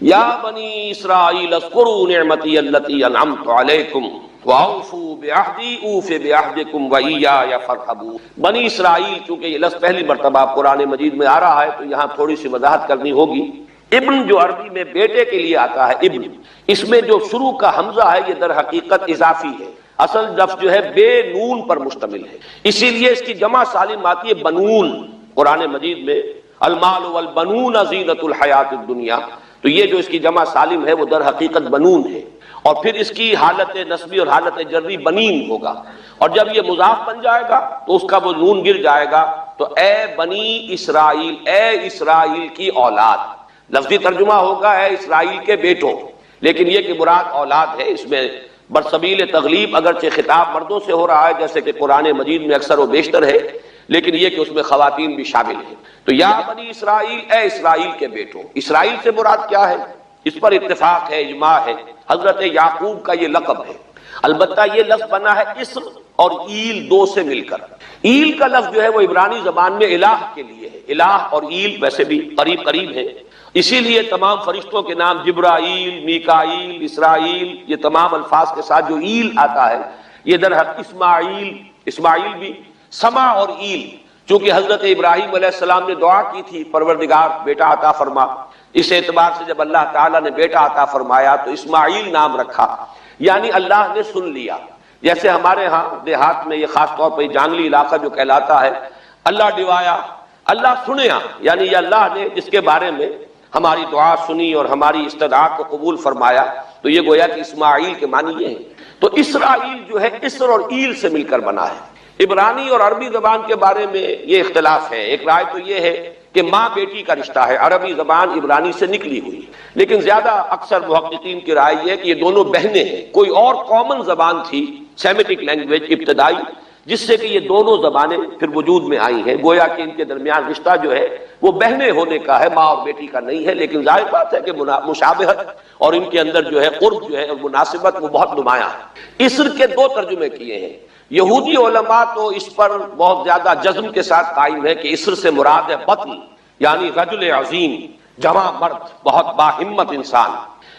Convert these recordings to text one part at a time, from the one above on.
یا بنی اسرائیل اذکروا نعمتی التی انعمت علیکم واوفوا بعہدی اوف بعہدکم وایای فارہبون۔ بنی اسرائیل، چونکہ یہ لفظ پہلی مرتبہ قرآن مجید میں آ رہا ہے تو یہاں تھوڑی سی وضاحت کرنی ہوگی۔ ابن جو عربی میں بیٹے کے لیے آتا ہے ابن، اس میں جو شروع کا حمزہ ہے یہ در حقیقت اضافی ہے، اصل لفظ جو ہے بے نون پر مشتمل ہے، اسی لیے اس کی جمع سالم آتی ہے بنون۔ قرآن مجید میں المال والبنون زینۃ الحیات الدنیا، تو یہ جو اس کی جمع سالم ہے وہ در حقیقت بنون ہے، اور پھر اس کی حالت نسبی اور حالت جری بنین ہوگا، اور جب یہ مضاف بن جائے گا تو اس کا وہ نون گر جائے گا، تو اے بنی اسرائیل، اے اسرائیل کی اولاد۔ لفظی ترجمہ ہوگا اے اسرائیل کے بیٹوں، لیکن یہ کہ مراد اولاد ہے، اس میں برسبیل تغلیب اگرچہ خطاب مردوں سے ہو رہا ہے جیسے کہ قرآن مجید میں اکثر و بیشتر ہے، لیکن یہ کہ اس میں خواتین بھی شامل ہیں۔ تو یا بنی اسرائیل، اے اسرائیل کے بیٹوں۔ اسرائیل سے مراد کیا ہے؟ اس پر اتفاق ہے، اجماع ہے، حضرت یعقوب کا یہ لقب ہے۔ البتہ یہ لفظ بنا ہے اسر اور ایل دو سے مل کر۔ ایل کا لفظ جو ہے وہ عبرانی زبان میں الہ کے لیے ہے، الہ اور ایل ویسے بھی قریب قریب ہیں، اسی لیے تمام فرشتوں کے نام جبرائیل، میکائیل، اسرائیل، یہ تمام الفاظ کے ساتھ جو ایل آتا ہے یہ در حق اسماعیل بھی، سما اور ایل، چونکہ حضرت ابراہیم علیہ السلام نے دعا کی تھی پروردگار بیٹا عطا فرما، اس اعتبار سے جب اللہ تعالیٰ نے بیٹا عطا فرمایا تو اسماعیل نام رکھا، یعنی اللہ نے سن لیا۔ جیسے ہمارے ہاں دیہات میں یہ خاص طور پر جانگلی علاقہ جو کہلاتا ہے، اللہ ڈوایا، اللہ سنیا، یعنی یہ اللہ نے جس کے بارے میں ہماری دعا سنی اور ہماری استدعا کو قبول فرمایا، تو یہ گویا کہ اسماعیل کے معنی یہ ہے۔ تو اسرائیل جو ہے اسر اور ایل سے مل کر بنا ہے۔ عبرانی اور عربی زبان کے بارے میں یہ اختلاف ہے، ایک رائے تو یہ ہے کہ ماں بیٹی کا رشتہ ہے، عربی زبان عبرانی سے نکلی ہوئی، لیکن زیادہ اکثر محققین کی رائے یہ ہے کہ یہ دونوں بہنیں ہیں، کوئی اور کامن زبان تھی، سیمیٹک لینگویج ابتدائی، جس سے کہ یہ دونوں زبانیں پھر وجود میں آئی ہیں، گویا کہ ان کے درمیان رشتہ جو ہے وہ بہنیں ہونے کا ہے، ماں اور بیٹی کا نہیں ہے، لیکن ظاہر بات ہے کہ مشابہت اور ان کے اندر جو ہے قرب جو ہے اور مناسبت وہ بہت نمایاں ہے۔ اسر کے دو ترجمے کیے ہیں، یہودی علماء تو اس پر بہت زیادہ جزم کے ساتھ قائم ہے کہ اسر سے مراد ہے بطن، یعنی رجل عظیم، جوان مرد، بہت باہمت انسان،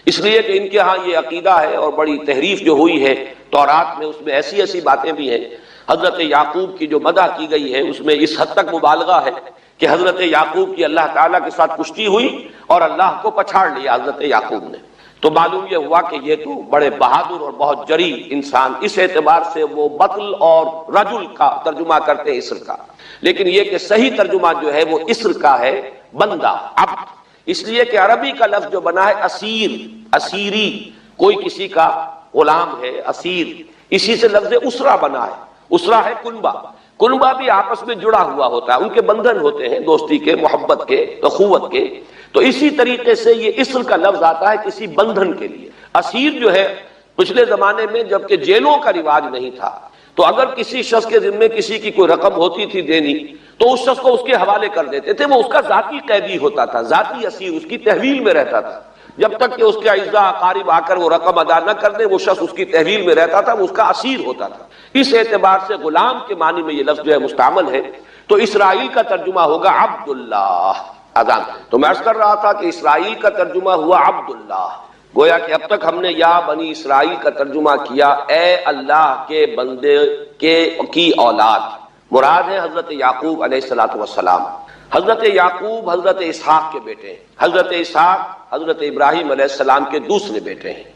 اس لیے کہ ان کے ہاں یہ عقیدہ ہے اور بڑی تحریف جو ہوئی ہے تورات میں، اس میں ایسی ایسی باتیں بھی ہیں۔ حضرت یعقوب کی جو مدح کی گئی ہے اس میں اس حد تک مبالغہ ہے کہ حضرت یعقوب کی اللہ تعالیٰ کے ساتھ کشتی ہوئی اور اللہ کو پچھاڑ لیا حضرت یعقوب نے، تو معلوم یہ ہوا کہ یہ تو بڑے بہادر اور بہت جری انسان، اس اعتبار سے وہ بطل اور رجل کا ترجمہ کرتے ہیں اسر کا، لیکن یہ کہ صحیح ترجمہ جو ہے وہ اسر کا ہے، بندہ، عبد، اس لیے کہ عربی کا لفظ جو بنا ہے اسیر، اسیری، کوئی کسی کا غلام ہے، اسیر، اسی سے لفظ اسرہ بنا ہے، اسرہ ہے کنبہ، کنبہ بھی آپس میں جڑا ہوا ہوتا ہے، ان کے بندھن ہوتے ہیں دوستی کے، محبت کے، اخوت کے، تو اسی طریقے سے یہ اسر کا لفظ آتا ہے کسی بندھن کے لیے۔ اسیر جو ہے پچھلے زمانے میں جبکہ جیلوں کا رواج نہیں تھا، تو اگر کسی شخص کے ذمے کسی کی کوئی رقم ہوتی تھی دینی تو اس شخص کو اس کے حوالے کر دیتے تھے، وہ اس کا ذاتی قیدی ہوتا تھا، ذاتی اسیر، اس کی تحویل میں رہتا تھا، جب تک کہ اس کے اعزاء اقارب آ کر وہ رقم ادا نہ کر دیں وہ شخص اس کی تحویل میں رہتا تھا، وہ اس کا اسیر ہوتا تھا۔ اس اعتبار سے غلام کے معنی میں یہ لفظ جو ہے مستعمل ہے، تو اسرائیل کا ترجمہ ہوگا عبداللہ۔ اذان تو میں عرض کر رہا تھا کہ اسرائیل کا ترجمہ ہوا عبداللہ، گویا کہ اب تک ہم نے یا بنی اسرائیل کا ترجمہ کیا اے اللہ کے بندے کی اولاد، مراد ہے حضرت یعقوب علیہ الصلوۃ والسلام۔ حضرت یعقوب حضرت اسحاق کے بیٹے ہیں، حضرت اسحاق حضرت ابراہیم علیہ السلام کے دوسرے بیٹے ہیں۔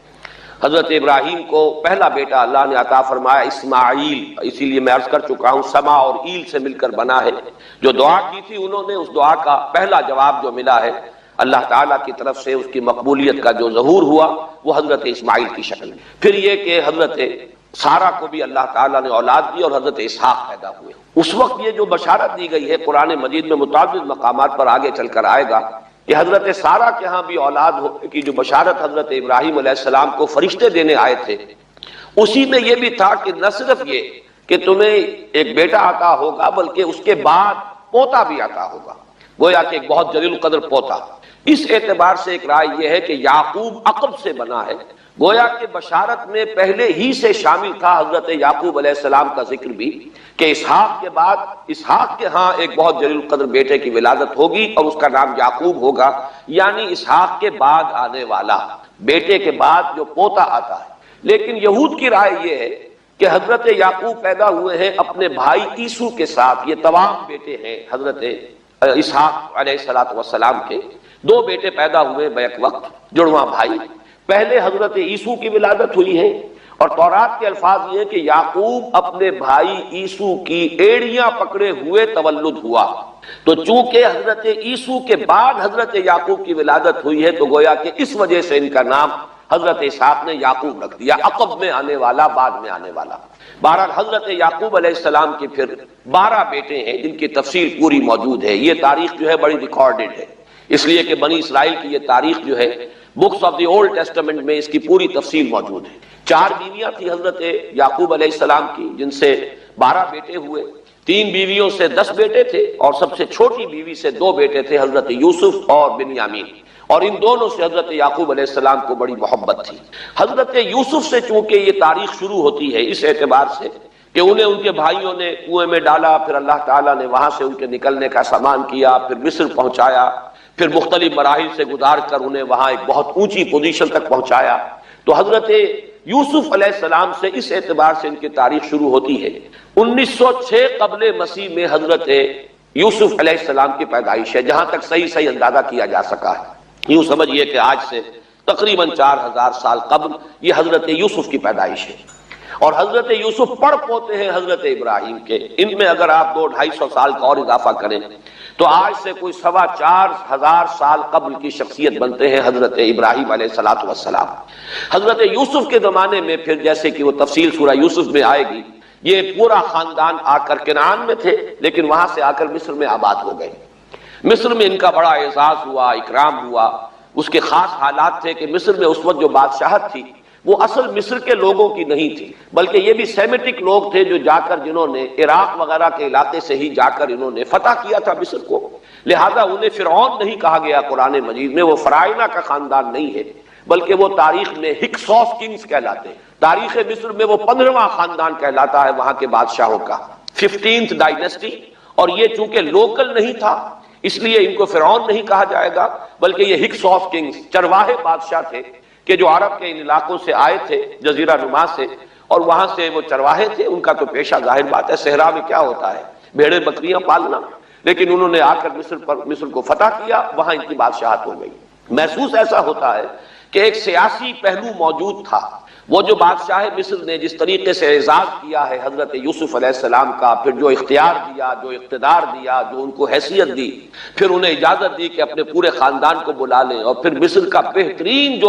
حضرت ابراہیم کو پہلا بیٹا اللہ نے عطا فرمایا اسماعیل، اسی لیے میں عرض کر چکا ہوں سما اور ایل سے مل کر بنا ہے، جو دعا کی تھی انہوں نے اس دعا کا پہلا جواب جو ملا ہے اللہ تعالیٰ کی طرف سے، اس کی مقبولیت کا جو ظہور ہوا وہ حضرت اسماعیل کی شکل میں۔ پھر یہ کہ حضرت سارہ کو بھی اللہ تعالیٰ نے اولاد دی اور حضرت اسحاق پیدا ہوئے۔ اس وقت یہ جو بشارت دی گئی ہے قرآن مجید میں متعدد مقامات پر آگے چل کر آئے گا کہ حضرت سارہ کے ہاں بھی اولاد ہونے کی جو بشارت حضرت ابراہیم علیہ السلام کو فرشتے دینے آئے تھے، اسی میں یہ بھی تھا کہ نہ صرف یہ کہ تمہیں ایک بیٹا عطا ہوگا بلکہ اس کے بعد پوتا بھی عطا ہوگا، گویا کہ ایک بہت جلیل القدر پوتا، اس اعتبار سے ایک رائے یہ ہے کہ یعقوب عقب سے بنا ہے، گویا کہ بشارت میں پہلے ہی سے شامل تھا حضرت یعقوب علیہ السلام کا ذکر بھی، کہ اسحاق کے بعد اسحاق کے ہاں ایک بہت جلیل القدر بیٹے کی ولادت ہوگی اور اس کا نام یعقوب ہوگا، یعنی اسحاق کے بعد آنے والا، بیٹے کے بعد جو پوتا آتا ہے۔ لیکن یہود کی رائے یہ ہے کہ حضرت یعقوب پیدا ہوئے ہیں اپنے بھائی عیسو کے ساتھ، یہ تمام بیٹے ہیں حضرت اسحاق علیہ السلام کے، دو بیٹے پیدا ہوئے بیک وقت، جڑواں بھائی۔ پہلے حضرت عیسو کی ولادت ہوئی ہے، اور تورات کے الفاظ یہ ہیں کہ یعقوب اپنے بھائی عیسو کی ایڑیاں پکڑے ہوئے تولد ہوا، تو چونکہ حضرت عیسو کے بعد حضرت یعقوب کی ولادت ہوئی ہے تو گویا کہ اس وجہ سے ان کا نام حضرت اسحاق نے یعقوب رکھ دیا، عقب میں آنے والا، بعد میں آنے والا۔ بہرحال حضرت یعقوب علیہ السلام کے پھر 12 بیٹے ہیں جن کی تفصیل پوری موجود ہے، یہ تاریخ جو ہے بڑی ریکارڈڈ ہے، اس لیے کہ بنی اسرائیل کی یہ تاریخ جو ہے books of the old testament میں اس کی پوری تفصیل موجود ہے۔ 4 بیویاں تھی حضرت یعقوب علیہ السلام کی، جن سے 12 بیٹے ہوئے، 3 بیویوں سے 10 بیٹے تھے، اور سب سے چھوٹی بیوی سے 2 بیٹے تھے، حضرت یوسف اور بنیامین، اور ان دونوں سے حضرت یعقوب علیہ السلام کو بڑی محبت تھی۔ حضرت یوسف سے چونکہ یہ تاریخ شروع ہوتی ہے اس اعتبار سے کہ انہیں ان کے بھائیوں نے کنویں میں ڈالا، پھر اللہ تعالیٰ نے وہاں سے ان کے نکلنے کا سامان کیا، پھر مصر پہنچایا، پھر مختلف مراحل سے گزار کر انہیں وہاں ایک بہت اونچی پوزیشن تک پہنچایا، تو حضرت یوسف علیہ السلام سے اس اعتبار سے ان کی تاریخ شروع ہوتی ہے۔ 1906 قبل مسیح میں حضرت یوسف علیہ السلام کی پیدائش ہے، جہاں تک صحیح اندازہ کیا جا سکا ہے۔ یوں سمجھیے کہ آج سے تقریباً 4000 سال قبل یہ حضرت یوسف کی پیدائش ہے، اور حضرت یوسف پڑ پوتے ہیں حضرت ابراہیم کے۔ ان میں اگر آپ 200-250 سال کا اور اضافہ کریں تو آج سے کوئی 4500 سال قبل کی شخصیت بنتے ہیں حضرت ابراہیم علیہ السلام۔ حضرت یوسف کے زمانے میں پھر جیسے کہ وہ تفصیل سورہ یوسف میں آئے گی، یہ پورا خاندان آ کر کنعان میں تھے، لیکن وہاں سے آ کر مصر میں آباد ہو گئے۔ مصر میں ان کا بڑا اعزاز ہوا، اکرام ہوا۔ اس کے خاص حالات تھے کہ مصر میں اس وقت جو بادشاہت تھی وہ اصل مصر کے لوگوں کی نہیں تھی، بلکہ یہ بھی سیمیٹک لوگ تھے جو جا کر جنہوں نے عراق وغیرہ کے علاقے سے ہی جا کر انہوں نے فتح کیا تھا مصر کو، لہذا انہیں فرعون نہیں کہا گیا قرآن مجید میں، وہ فرعونہ کا خاندان نہیں ہے، بلکہ وہ تاریخ میں ہکس آف کنگز کہلاتے ہیں۔ تاریخ مصر میں وہ 15واں خاندان کہلاتا ہے وہاں کے بادشاہوں کا، 15th ڈائنیسٹی، اور یہ چونکہ لوکل نہیں تھا اس لیے ان کو فرعون نہیں کہا جائے گا، بلکہ یہ ہکس آف کنگز، چرواہے بادشاہ تھے کہ جو عرب کے ان علاقوں سے آئے تھے جزیرہ نما سے، اور وہاں سے وہ چرواہے تھے۔ ان کا تو پیشہ ظاہر بات ہے صحرا میں کیا ہوتا ہے، بھیڑیں بکریاں پالنا، لیکن انہوں نے آ کر مصر کو فتح کیا، وہاں ان کی بادشاہت ہو گئی۔ محسوس ایسا ہوتا ہے کہ ایک سیاسی پہلو موجود تھا، وہ جو بادشاہ مصر نے جس طریقے سے اعزاز کیا ہے حضرت یوسف علیہ السلام کا، پھر جو اختیار دیا، جو اقتدار دیا، جو ان کو حیثیت دی، پھر انہیں اجازت دی کہ اپنے پورے خاندان کو بلا لیں، اور پھر مصر کا بہترین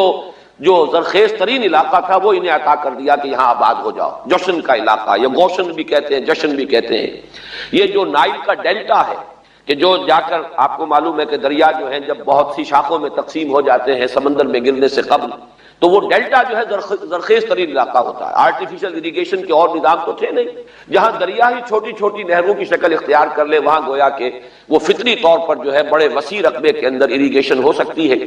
جو زرخیز ترین علاقہ تھا وہ انہیں عطا کر دیا کہ یہاں آباد ہو جاؤ، جشن کا علاقہ، یا گوشن بھی کہتے ہیں، جشن بھی کہتے ہیں۔ یہ جو نائل کا ڈیلٹا ہے کہ جو جا کر آپ کو معلوم ہے کہ دریا جو ہیں جب بہت سی شاخوں میں تقسیم ہو جاتے ہیں سمندر میں گرنے سے قبل، تو وہ ڈیلٹا جو ہے زرخیز ترین علاقہ ہوتا ہے۔ آرٹیفیشل اریگیشن کے اور نظام تو تھے نہیں، جہاں دریا ہی چھوٹی چھوٹی نہروں کی شکل اختیار کر لے وہاں گویا کہ وہ فطری طور پر جو ہے بڑے وسیع رقبے کے اندر اریگیشن ہو سکتی ہے۔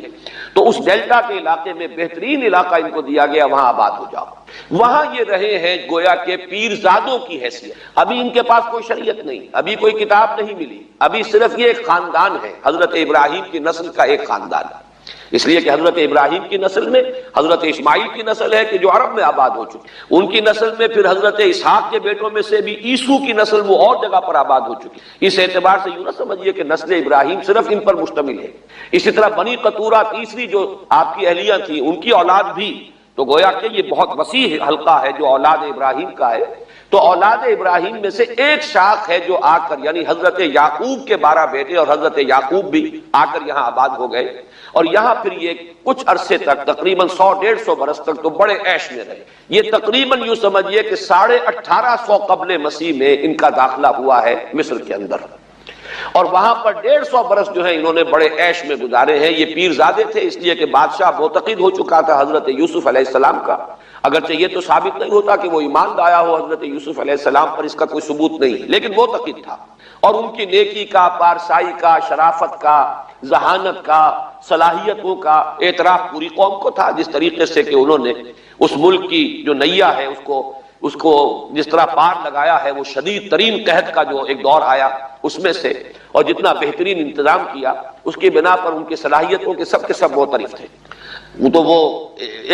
تو اس ڈیلٹا کے علاقے میں بہترین علاقہ ان کو دیا گیا، وہاں آباد ہو جاؤ۔ وہاں یہ رہے ہیں گویا کہ پیرزادوں کی حیثیت۔ ابھی ان کے پاس کوئی شریعت نہیں، ابھی کوئی کتاب نہیں ملی، ابھی صرف یہ ایک خاندان ہے، حضرت ابراہیم کی نسل کا ایک خاندان ہے، اس لیے کہ حضرت ابراہیم کی نسل میں حضرت اسماعیل کی نسل ہے کہ جو عرب میں آباد ہو چکی، ان کی نسل میں پھر حضرت اسحاق کے بیٹوں میں سے بھی عیسو کی نسل وہ اور جگہ پر آباد ہو چکی۔ اس اعتبار سے یوں نہ سمجھیے کہ نسل ابراہیم صرف ان پر مشتمل ہے۔ اسی طرح بنی قطورہ تیسری جو آپ کی اہلیہ تھی، ان کی اولاد بھی، تو گویا کہ یہ بہت وسیع حلقہ ہے جو اولاد ابراہیم کا ہے۔ تو اولاد ابراہیم میں سے ایک شاخ ہے جو آ کر، یعنی حضرت یعقوب کے 12 بیٹے اور حضرت یعقوب بھی آ کر یہاں آباد ہو گئے، اور یہاں پھر یہ کچھ عرصے تک تقریباً 100-150 برس تک تو بڑے عیش میں رہے۔ یہ تقریباً یوں سمجھیے کہ 1850 قبل مسیح میں ان کا داخلہ ہوا ہے مصر کے اندر، اور وہاں پر 150 برس جو ہے انہوں نے بڑے عیش میں گزارے ہیں۔ یہ پیرزادے تھے اس لیے کہ بادشاہ معتقد ہو چکا تھا حضرت یوسف علیہ السلام کا، اگرچہ یہ تو ثابت نہیں ہوتا کہ وہ ایمان لایا ہو حضرت یوسف علیہ السلام پر، اس کا کوئی ثبوت نہیں، لیکن وہ معتقد تھا۔ اور ان کی نیکی کا، پارسائی کا، شرافت کا، ذہانت کا، صلاحیتوں کا اعتراف پوری قوم کو تھا، جس طریقے سے کہ انہوں نے اس ملک کی جو نیا ہے اس کو جس طرح پار لگایا ہے، وہ شدید ترین قحط کا جو ایک دور آیا اس میں سے، اور جتنا بہترین انتظام کیا، اس کی بنا پر ان کی صلاحیتوں کے سب معترف تھے۔ تو وہ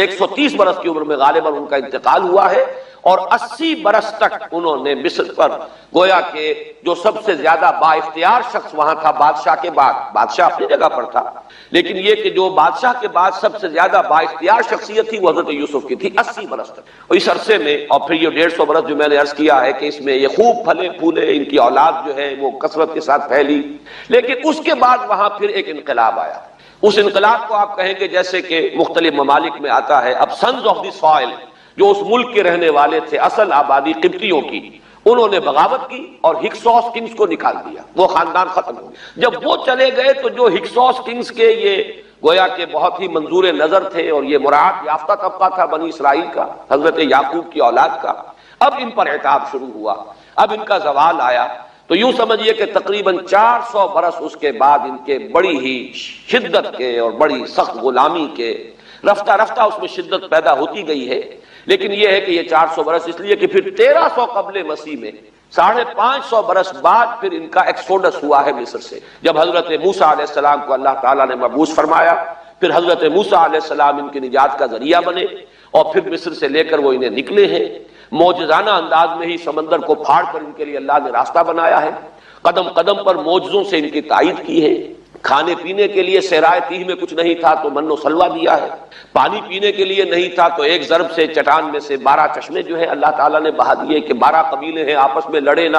130 برس کی عمر میں غالباً ان کا انتقال ہوا ہے، اور 80 برس تک انہوں نے مصر پر گویا کہ جو سب سے زیادہ با اختیار شخص وہاں تھا بادشاہ کے بعد، بادشاہ اپنی جگہ پر تھا، لیکن یہ کہ جو بادشاہ کے بعد سب سے زیادہ با اختیار شخصیت تھی وہ حضرت یوسف کی تھی 80 برس تک۔ اور اس عرصے میں، اور پھر یہ 150 برس جو میں نے عرض کیا ہے کہ اس میں یہ خوب پھلے پھولے، ان کی اولاد جو ہے وہ کثرت کے ساتھ پھیلی، لیکن اس کے بعد وہاں پھر ایک انقلاب آیا۔ اس انقلاب کو آپ کہیں گے جیسے کہ مختلف ممالک میں آتا ہے، اب سنز آف دی سوائل جو اس ملک کے رہنے والے تھے، اصل آبادی قبطیوں کی، انہوں نے بغاوت کی اور ہکسوس کنگز کو نکال دیا، وہ خاندان ختم ہو گیا۔ جب وہ چلے گئے تو جو ہکسوس کنگز کے یہ گویا کہ بہت ہی منظور نظر تھے اور یہ مراعات یافتہ طبقہ تھا بنی اسرائیل کا، حضرت یعقوب کی اولاد کا، اب ان پر عتاب شروع ہوا، اب ان کا زوال آیا۔ تو یوں سمجھیے کہ تقریباً 400 برس اس کے بعد ان کے بڑی ہی شدت کے اور بڑی سخت غلامی کے، رفتہ رفتہ اس میں شدت پیدا ہوتی گئی ہے، لیکن یہ ہے کہ یہ 400 برس اس لیے کہ پھر 1300 قبل مسیح میں 550 برس بعد پھر ان کا ایکسوڈس ہوا ہے مصر سے، جب حضرت موسیٰ علیہ السلام کو اللہ تعالیٰ نے مبعوث فرمایا، پھر حضرت موسیٰ علیہ السلام ان کی نجات کا ذریعہ بنے، اور پھر مصر سے لے کر وہ انہیں نکلے ہیں، معجزانہ انداز میں ہی سمندر کو پھاڑ کر ان کے لیے اللہ نے راستہ بنایا ہے، قدم قدم پر معجزوں سے ان کی تائید کی ہے، کھانے پینے کے لیے صحرائے تیہ میں کچھ نہیں تھا تو من و سلوہ دیا ہے، پانی پینے کے لیے نہیں تھا تو ایک ضرب سے چٹان میں سے 12 چشمے جو ہے اللہ تعالیٰ نے بہا دیے کہ 12 قبیلے ہیں آپس میں لڑے نہ،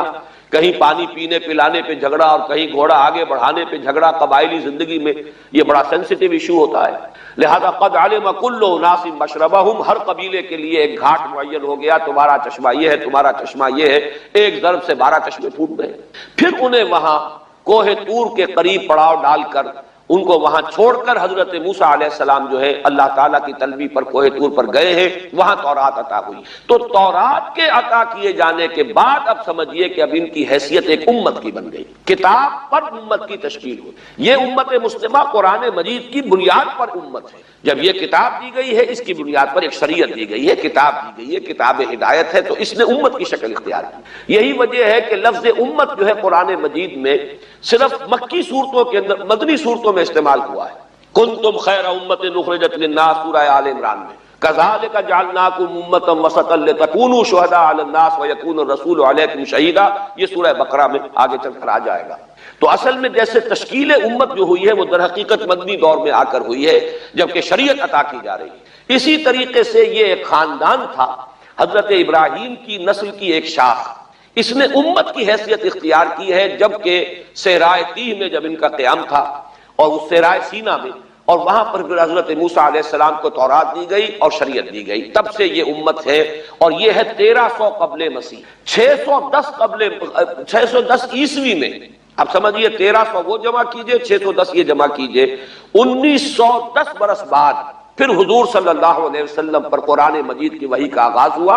کہیں پانی پینے پلانے پہ جھگڑا اور کہیں گھوڑا آگے بڑھانے پہ جھگڑا، قبائلی زندگی میں یہ بڑا سینسیٹیو ایشو ہوتا ہے، لہذا قد علم کل اناس مشربہم، ہر قبیلے کے لیے ایک گھاٹ معین ہو گیا، تمہارا چشمہ یہ ہے، تمہارا چشمہ یہ ہے، ایک ضرب سے 12 چشمے پھوٹ گئے۔ پھر انہیں وہاں کوہ طور کے قریب پڑاؤ ڈال کر ان کو وہاں چھوڑ کر حضرت موسیٰ علیہ السلام جو ہے اللہ تعالیٰ کی طلبی پر کوہ طور پر گئے ہیں، وہاں تورات عطا ہوئی۔ تو تورات کے عطا کیے جانے کے بعد اب سمجھیے کہ اب ان کی حیثیت ایک امت کی بن گئی، کتاب پر امت کی تشکیل ہوئی۔ یہ امت مسلمہ قرآن مجید کی بنیاد پر امت ہے، جب یہ کتاب دی گئی ہے اس کی بنیاد پر ایک شریعت دی گئی ہے، کتاب دی گئی ہے، کتاب ہدایت ہے، تو اس نے امت کی شکل اختیار کی۔ یہی وجہ ہے کہ لفظ امت جو ہے قرآن مجید میں صرف مکی صورتوں کے اندر، مدنی صورتوں میں استعمال ہوا ہے۔ کنتم خیر امت اخرجت للناس سورہ آل عمران میں، کذالک جعلناکم امۃ وسطا لتکونوا شہداء علی الناس ویکون الرسول علیکم شہیدا، یہ سورہ بقرہ میں آگے چل کر آ جائے گا۔ تو اصل میں جیسے تشکیل امت جو ہوئی ہے وہ در حقیقت مدنی دور میں آ کر ہوئی ہے، جبکہ شریعت عطا کی جا رہی ہے۔ اسی طریقے سے یہ ایک خاندان تھا، حضرت ابراہیم کی نسل کی ایک شاخ، اس نے امت کی حیثیت اختیار کی ہے، جبکہ صحرائے تیہ میں جب ان کا قیام تھا اور اس صحرائے سینا میں، اور وہاں پر پھر حضرت موسیٰ علیہ السلام کو تورات دی گئی اور شریعت دی گئی، تب سے یہ امت ہے، اور یہ ہے 1300 قبل مسیح۔ 610 عیسوی میں، اب سمجھیے 1300 وہ جمع کیجئے، 610 یہ جمع کیجئے، 1910 برس بعد پھر حضور صلی اللہ علیہ وسلم پر قرآن مجید کی وحی کا آغاز ہوا،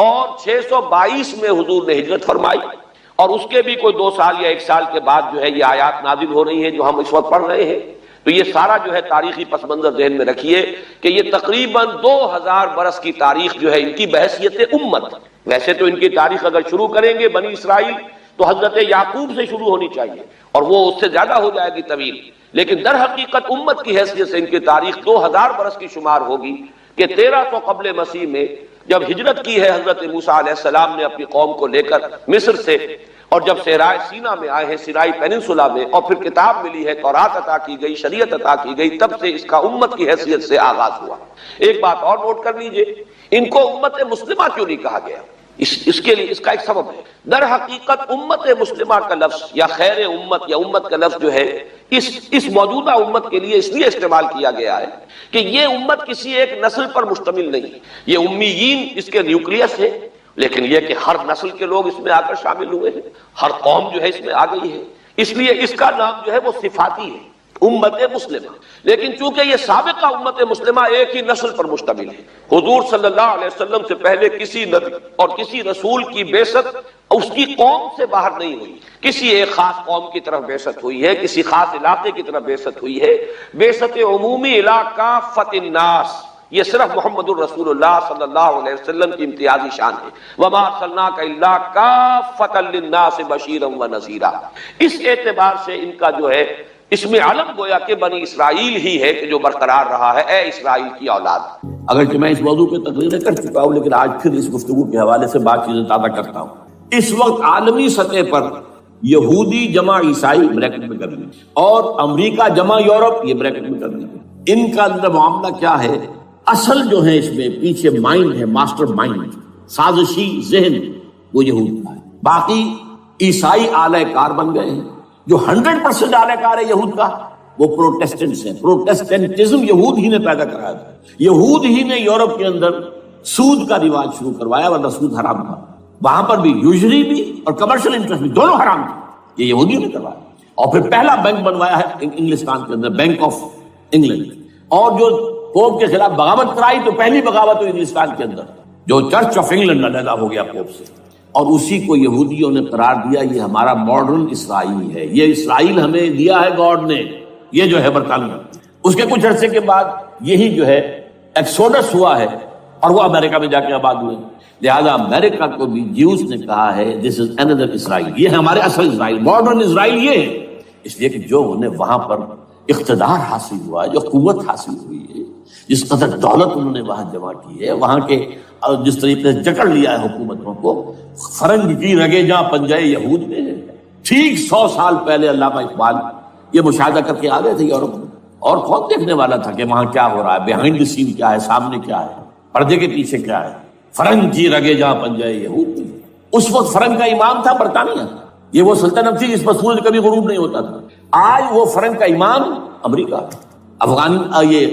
اور 622 میں حضور نے ہجرت فرمائی، اور اس کے بھی کوئی 2 سال یا 1 سال کے بعد جو ہے یہ آیات نازل ہو رہی ہیں جو ہم اس وقت پڑھ رہے ہیں۔ تو یہ سارا جو ہے تاریخی پس منظر ذہن میں رکھیے کہ یہ تقریباً 2000 برس کی تاریخ جو ہے ان کی بحیثیت امت، ویسے تو ان کی تاریخ اگر شروع کریں گے بنی اسرائیل تو حضرت یعقوب سے شروع ہونی چاہیے، اور وہ اس سے زیادہ ہو جائے گی طویل، لیکن در حقیقت امت کی حیثیت سے ان کی تاریخ 2000 برس کی شمار ہوگی کہ 1300 قبل مسیح میں جب ہجرت کی ہے حضرت موسیٰ علیہ السلام نے اپنی قوم کو لے کر مصر سے، اور جب صحرائے سینا میں آئے ہیں، سینائی پیننسولا میں، اور پھر کتاب ملی ہے، تورات عطا کی گئی، شریعت عطا کی گئی، تب سے اس کا امت کی حیثیت سے آغاز ہوا۔ ایک بات اور نوٹ کر لیجئے، ان کو امت مسلمہ کیوں نہیں کہا گیا؟ اس کے لیے اس کا ایک سبب ہے۔ در حقیقت امت مسلمہ کا لفظ یا خیر امت یا امت کا لفظ جو ہے اس موجودہ امت کے لیے اس لیے استعمال کیا گیا ہے کہ یہ امت کسی ایک نسل پر مشتمل نہیں، یہ امیین اس کے نیوکلیس ہے، لیکن یہ کہ ہر نسل کے لوگ اس میں آ کر شامل ہوئے ہیں، ہر قوم جو ہے اس میں آ گئی ہے، اس لیے اس کا نام جو ہے وہ صفاتی ہے۔ امت مسلمہ، لیکن چونکہ یہ سابقہ امت مسلمہ ایک ہی نسل پر مشتمل ہے، حضور صلی اللہ علیہ وسلم سے پہلے کسی نبی اور کسی رسول کی بعثت اس کی قوم سے باہر نہیں ہوئی، کسی ایک خاص قوم کی طرف بعثت ہوئی ہے، کسی خاص علاقے کی طرف بعثت ہوئی ہے۔ بعثت عمومی الی کافۃ الناس، یہ صرف محمد الرسول اللہ صلی اللہ علیہ وسلم کی امتیازی شان ہے۔ وما ارسلناک الا کافۃ للناس بشیرا ونذیرا۔ اس اعتبار سے ان کا جو ہے اس میں علم گویا کہ بنی اسرائیل ہی ہے کہ جو برقرار رہا ہے، اے اسرائیل کی اولاد۔ اگرچہ میں اس موضوع پہ تقریریں کر چکا ہوں، لیکن آج پھر اس گفتگو کے حوالے سے بات چیزیں تازہ کرتا ہوں۔ اس وقت عالمی سطح پر یہودی جمع عیسائی بریکٹ میں کر لیجیے، اور امریکہ جمع یورپ یہ بریکٹ میں کر لیجیے، ان کا اندر معاملہ کیا ہے؟ اصل جو ہے اس میں پیچھے مائنڈ ہے، ماسٹر مائنڈ، سازشی ذہن وہ یہود کا ہے۔ باقی عیسائی آلہ کار بن گئے ہیں۔ جو 100% آلہ کار ہے یہود کا وہ پروٹیسٹنٹس ہیں۔ پروٹیسٹنٹزم یہود ہی نے پیدا کرایا تھا، یہود ہی نے یورپ کے اندر سود کا رواج شروع کروایا، ورنہ سود حرام تھا وہاں پر بھی، یوزری بھی اور کمرشل انٹرسٹ بھی، دونوں حرام تھے، یہ یہودیوں نے کروایا۔ اور پھر پہلا بینک بنوایا ہے انگلستان کے اندر، بینک آف انگلینڈ، اور جو پوپ کے خلاف بغاوت کرائی تو پہلی بغاوت ہوئی انگلستان کے اندر، جو چرچ آف انگلینڈ علیحدہ ہو گیا پوپ سے، اور اسی کو یہودیوں نے قرار دیا یہ ہمارا ماڈرن اسرائیل ہے، یہ اسرائیل ہمیں دیا ہے گاڈ نے، یہ جو ہے برطانیہ۔ اس کے کچھ عرصے کے بعد یہی جو ہے ایکسوڈس ہوا ہے اور وہ امریکہ میں جا کے آباد ہوئے، لہذا امریکہ کو بھی جیوز نے کہا ہے دس از اندر اسرائیل، یہ ہے ہمارے اصل اسرائیل، ماڈرن اسرائیل یہ ہے۔ اس لیے کہ جو انہیں وہاں پر اقتدار حاصل ہوا ہے، جو قوت حاصل ہوئی ہے، جس قدر دولت انہوں نے وہاں جمع کی ہے، وہاں کے جس طریقے سے جکڑ لیا ہے حکومتوں کو، فرنگ کی رگے جہاں پنجے یہود میں ہے۔ ٹھیک 100 سال پہلے علامہ اقبال یہ مشاہدہ کر کے آ گئے تھے یورپ میں، اور کون دیکھنے والا تھا کہ وہاں کیا ہو رہا ہے، بیہائنڈ دی سین کیا ہے، سامنے کیا ہے، پردے کے پیچھے کیا ہے۔ فرنگ کی رگے جہاں پنجے یہود میں، اس وقت فرنگ کا امام تھا برطانیہ، یہ وہ سلطنت تھی جس پر سورج کبھی غروب نہیں ہوتا تھا۔ آج وہ فرنگ کا امام امریکہ، افغان، یہ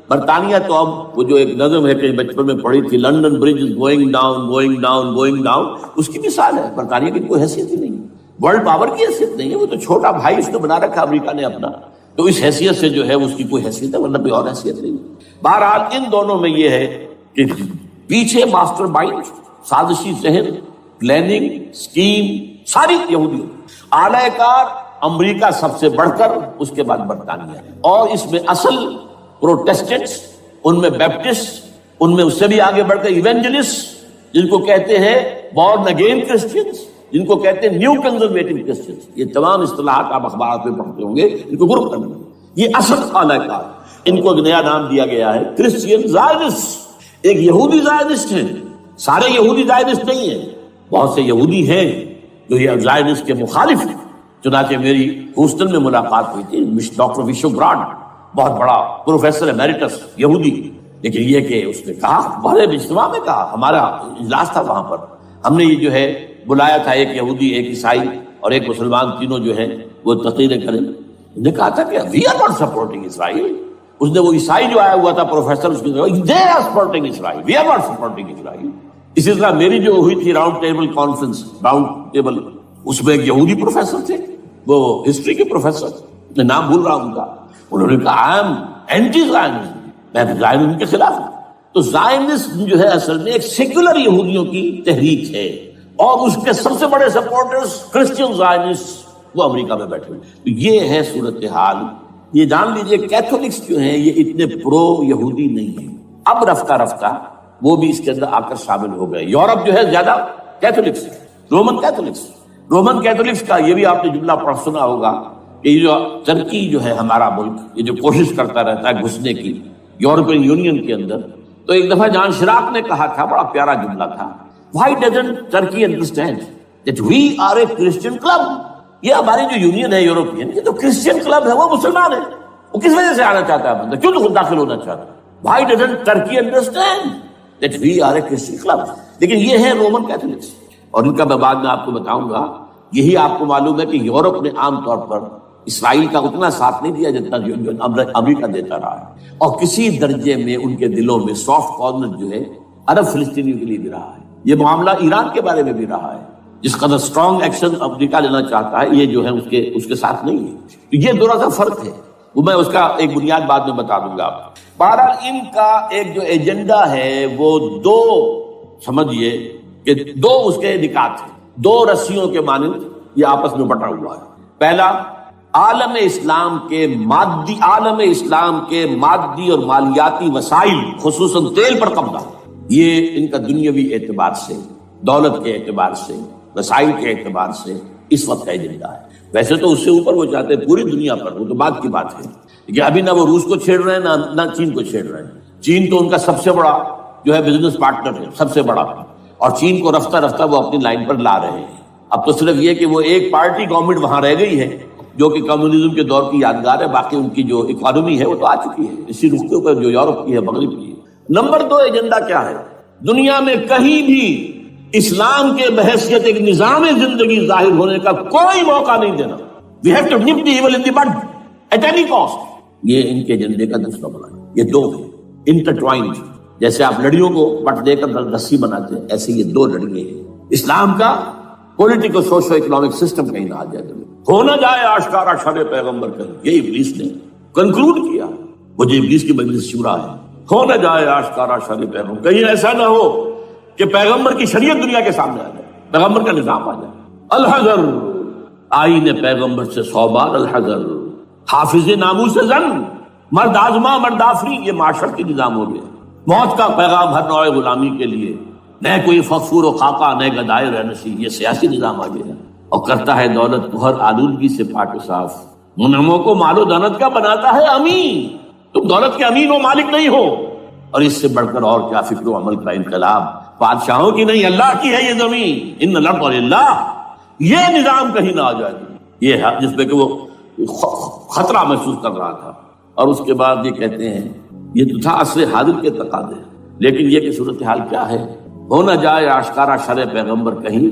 برطانیہ تو اب وہ جو ایک نظم ہے کہ بچپن میں پڑھی تھی، London bridge is going down going down going down, اس کی مثال ہے۔ برطانیہ کی کوئی حیثیت ہی نہیں ہے، ورلڈ پاور کی حیثیت نہیں ہے، وہ تو چھوٹا بھائی اس نے بنا رکھا امریکہ نے اپنا، تو اس حیثیت سے جو ہے اس کی کوئی حیثیت ہے، ورنہ کوئی اور حیثیت نہیں۔ بہرحال ان دونوں میں یہ ہے کہ پیچھے ماسٹر مائنڈ، سازشی ذہن، پلاننگ، اسکیم ساری یہودیوں، اعلی کار امریکہ سب سے بڑھ کر، اس کے بعد برطانیہ، اور اس میں اصل پروٹیسٹنٹس، ان میں بیپٹسٹ، ان میں اس سے بھی آگے بڑھ کر ایونجلسٹ، جن کو کہتے ہیں بورن اگین کرسچنز، جن کو کہتے ہیں نیو کنزرویٹو کرسچنز، یہ تمام اصطلاحات آپ اخبارات میں پڑھتے ہوں گے، ان کو گروپ کرنا، یہ اصل اعلی کار۔ ان کو ایک نیا نام دیا گیا ہے کرسچین زائنسٹ، ایک یہودی زائنسٹ ہیں، سارے یہودی زائنسٹ نہیں ہیں، بہت سے یہودی ہیں جو یہ زائنسٹ کے مخالف ہیں۔ چنانچہ میری ہوسٹن میں ملاقات ہوئی تھی ڈاکٹر وشو براڈ، بہت بڑا پروفیسر ایمیریٹس یہودی، لیکن یہ کہ اس نے کہا، بڑے اجتماع میں کہا، ہمارا اجلاس تھا وہاں پر، ہم نے یہ جو ہے بلایا تھا ایک یہودی، ایک عیسائی اور ایک مسلمان، تینوں جو ہیں وہ تقریریں کریں۔ نے کہا تھا کہ وی آر ناٹ سپورٹنگ اسرائیل۔ اس نے وہ عیسائی جو آیا ہوا تھا پروفیسر، اس نے کہا they are supporting Israel, we are not supporting Israel. اسی طرح میری جو ہوئی تھی round table conference, round table, اس میں ایک یہودی پروفیسر تھے، وہ ہسٹری کے پروفیسر، میں نام بھول رہا ہوں ان کا، انہوں نے کہا آئی ایم اینٹی زائنسٹ، میں زائنسٹ کے خلاف ہوں۔ تو زائنسٹ جو ہے اصل میں ایک سیکولر یہودیوں کی تحریک ہے، اور اس کے سب سے بڑے سپورٹرز کرسچین زائنسٹ وہ امریکہ میں بیٹھے ہوئے۔ تو یہ ہے صورتحال۔ یہ جان لیجئے کیتھولکس جو ہیں یہ اتنے پرو یہودی نہیں ہیں، اب رفتہ رفتہ وہ بھی اس کے اندر آ کر شامل ہو گئے۔ یورپ جو ہے زیادہ Catholics, Roman Catholics, Roman Catholics کا یہ بھی آپ نے جملہ پڑھ سنا ہوگا کہ یہ جو ترکی جو ہے ہمارا ملک، یہ جو کوشش کرتا رہتا ہے گھسنے کی یورپین یونین کے اندر، تو ایک دفعہ جان شراک نے کہا تھا، بڑا پیارا جملہ تھا، why doesn't Turkey understand that we are a Christian club؟ یہ ہماری جو یونین ہے یورپین، یہ تو کرسچین کلب ہے، وہ مسلمان ہے، وہ کس وجہ سے آنا چاہتا ہے بندہ، کیوں تو خود داخل ہونا چاہتا ہے؟ why doesn't Turkey understand that we are a Christian club؟ لیکن یہ ہے رومن کیتھولکس، اور ان کا میں بعد میں آپ کو بتاؤں گا۔ یہی آپ کو معلوم ہے کہ یورپ نے عام طور پر اسرائیل کا اتنا ساتھ نہیں دیا جتنا امریکہ دیتا رہا ہے، اور کسی درجے میں ان کے دلوں میں سافٹ کارنر جو ہے عرب فلسطینیوں کے لیے بھی رہا ہے۔ یہ معاملہ ایران کے بارے میں بھی رہا ہے، جس قدر اسٹرانگ ایکشن امریکہ لینا چاہتا ہے، یہ جو ہے اس کے ساتھ نہیں ہے۔ تو یہ دونوں کا فرق ہے۔ وہ میں اس کا ایک بنیاد بعد میں بتا دوں گا آپ. بہرحال ان کا ایک جو ایجنڈا ہے وہ دو سمجھیے کہ دو اس کے نکات ہیں، دو رسیوں کے مانند یہ آپس میں بٹا ہوا ہے. پہلا، عالم اسلام کے مادی اور مالیاتی وسائل خصوصاً تیل پر قبضہ، یہ ان کا دنیاوی اعتبار سے، دولت کے اعتبار سے، وسائل کے اعتبار سے اس وقت کا ایجنڈا ہے. ویسے تو اس سے اوپر وہ چاہتے ہیں پوری دنیا پر، وہ تو بعد کی بات ہے کہ ابھی نہ وہ روس کو چھیڑ رہے ہیں نہ چین کو چھیڑ رہے ہیں. چین تو ان کا سب سے بڑا جو ہے بزنس پارٹنر ہے، سب سے بڑا، اور چین کو رفتہ رفتہ وہ اپنی لائن پر لا رہے ہیں. اب تو صرف یہ کہ وہ ایک پارٹی گورنمنٹ وہاں رہ گئی ہے جو کہ کمیونزم کے دور کی یادگار ہے، باقی ان کی جو اکانومی ہے وہ تو آ چکی ہے اسی رخ کے اوپر جو یورپ کی ہے، مغرب کی ہے. نمبر 2 ایجنڈا کیا ہے؟ دنیا میں کہیں بھی اسلام کے بحیثیت ایک نظام زندگی ظاہر ہونے کا کوئی موقع نہیں دینا. We have to nip the evil in the bud at any cost. یہ ان کے ایجنڈے کا دوسرا بنا ہے. یہ دو ہیں انٹرٹوائنڈ، جیسے آپ لڑیوں کو بٹ دے کر رسی بناتے ہیں، ایسے یہ دو لڑیے ہیں. اسلام کا پولیٹیکل سوشو اکنامک سسٹم کہیں نہ آ جائے، ہو نہ جائے آشکارا شر پیغمبر کہیں. یہ ابلیس نے کنکلوڈ کیا، وہ جو ابلیس کی مجلس شورا ہے، ہو نہ جائے آشکارا شر پیغمبر، کہیں ایسا نہ ہو کہ پیغمبر کی شریعت دنیا کے سامنے آ جائے، پیغمبر کا نظام آ جائے. الحذر، آئین پیغمبر سے 100 بار الحذر. حافظ ناموس زن، مرد آزما مرد آفری، یہ معاشرت کی نظام ہو گیا. موت کا پیغام ہر نوع غلامی کے لیے، نہ کوئی فخور و خاکہ نہ گدائے رہنشی، یہ سیاسی نظام آ گیا. اور کرتا ہے دولت کو ہر آلودگی سے پاک و صاف، منعموں کو مال و دولت کا بناتا ہے امین. تم دولت کے امین و مالک نہیں ہو. اور اس سے بڑھ کر اور کیا فکر و عمل کا انقلاب، بادشاہوں کی نہیں اللہ کی ہے یہ زمین، ان الارض للہ. یہ نظام کہیں نہ آ جائے، یہ ہے جس پہ کہ وہ خطرہ محسوس کر رہا تھا. اور اس کے بعد یہ کہتے ہیں یہ تو تھا عصر حاضر کے تقاضے، لیکن یہ کہ صورتحال کیا ہے، ہو نہ جائے آشکارا شرع پیغمبر کہیں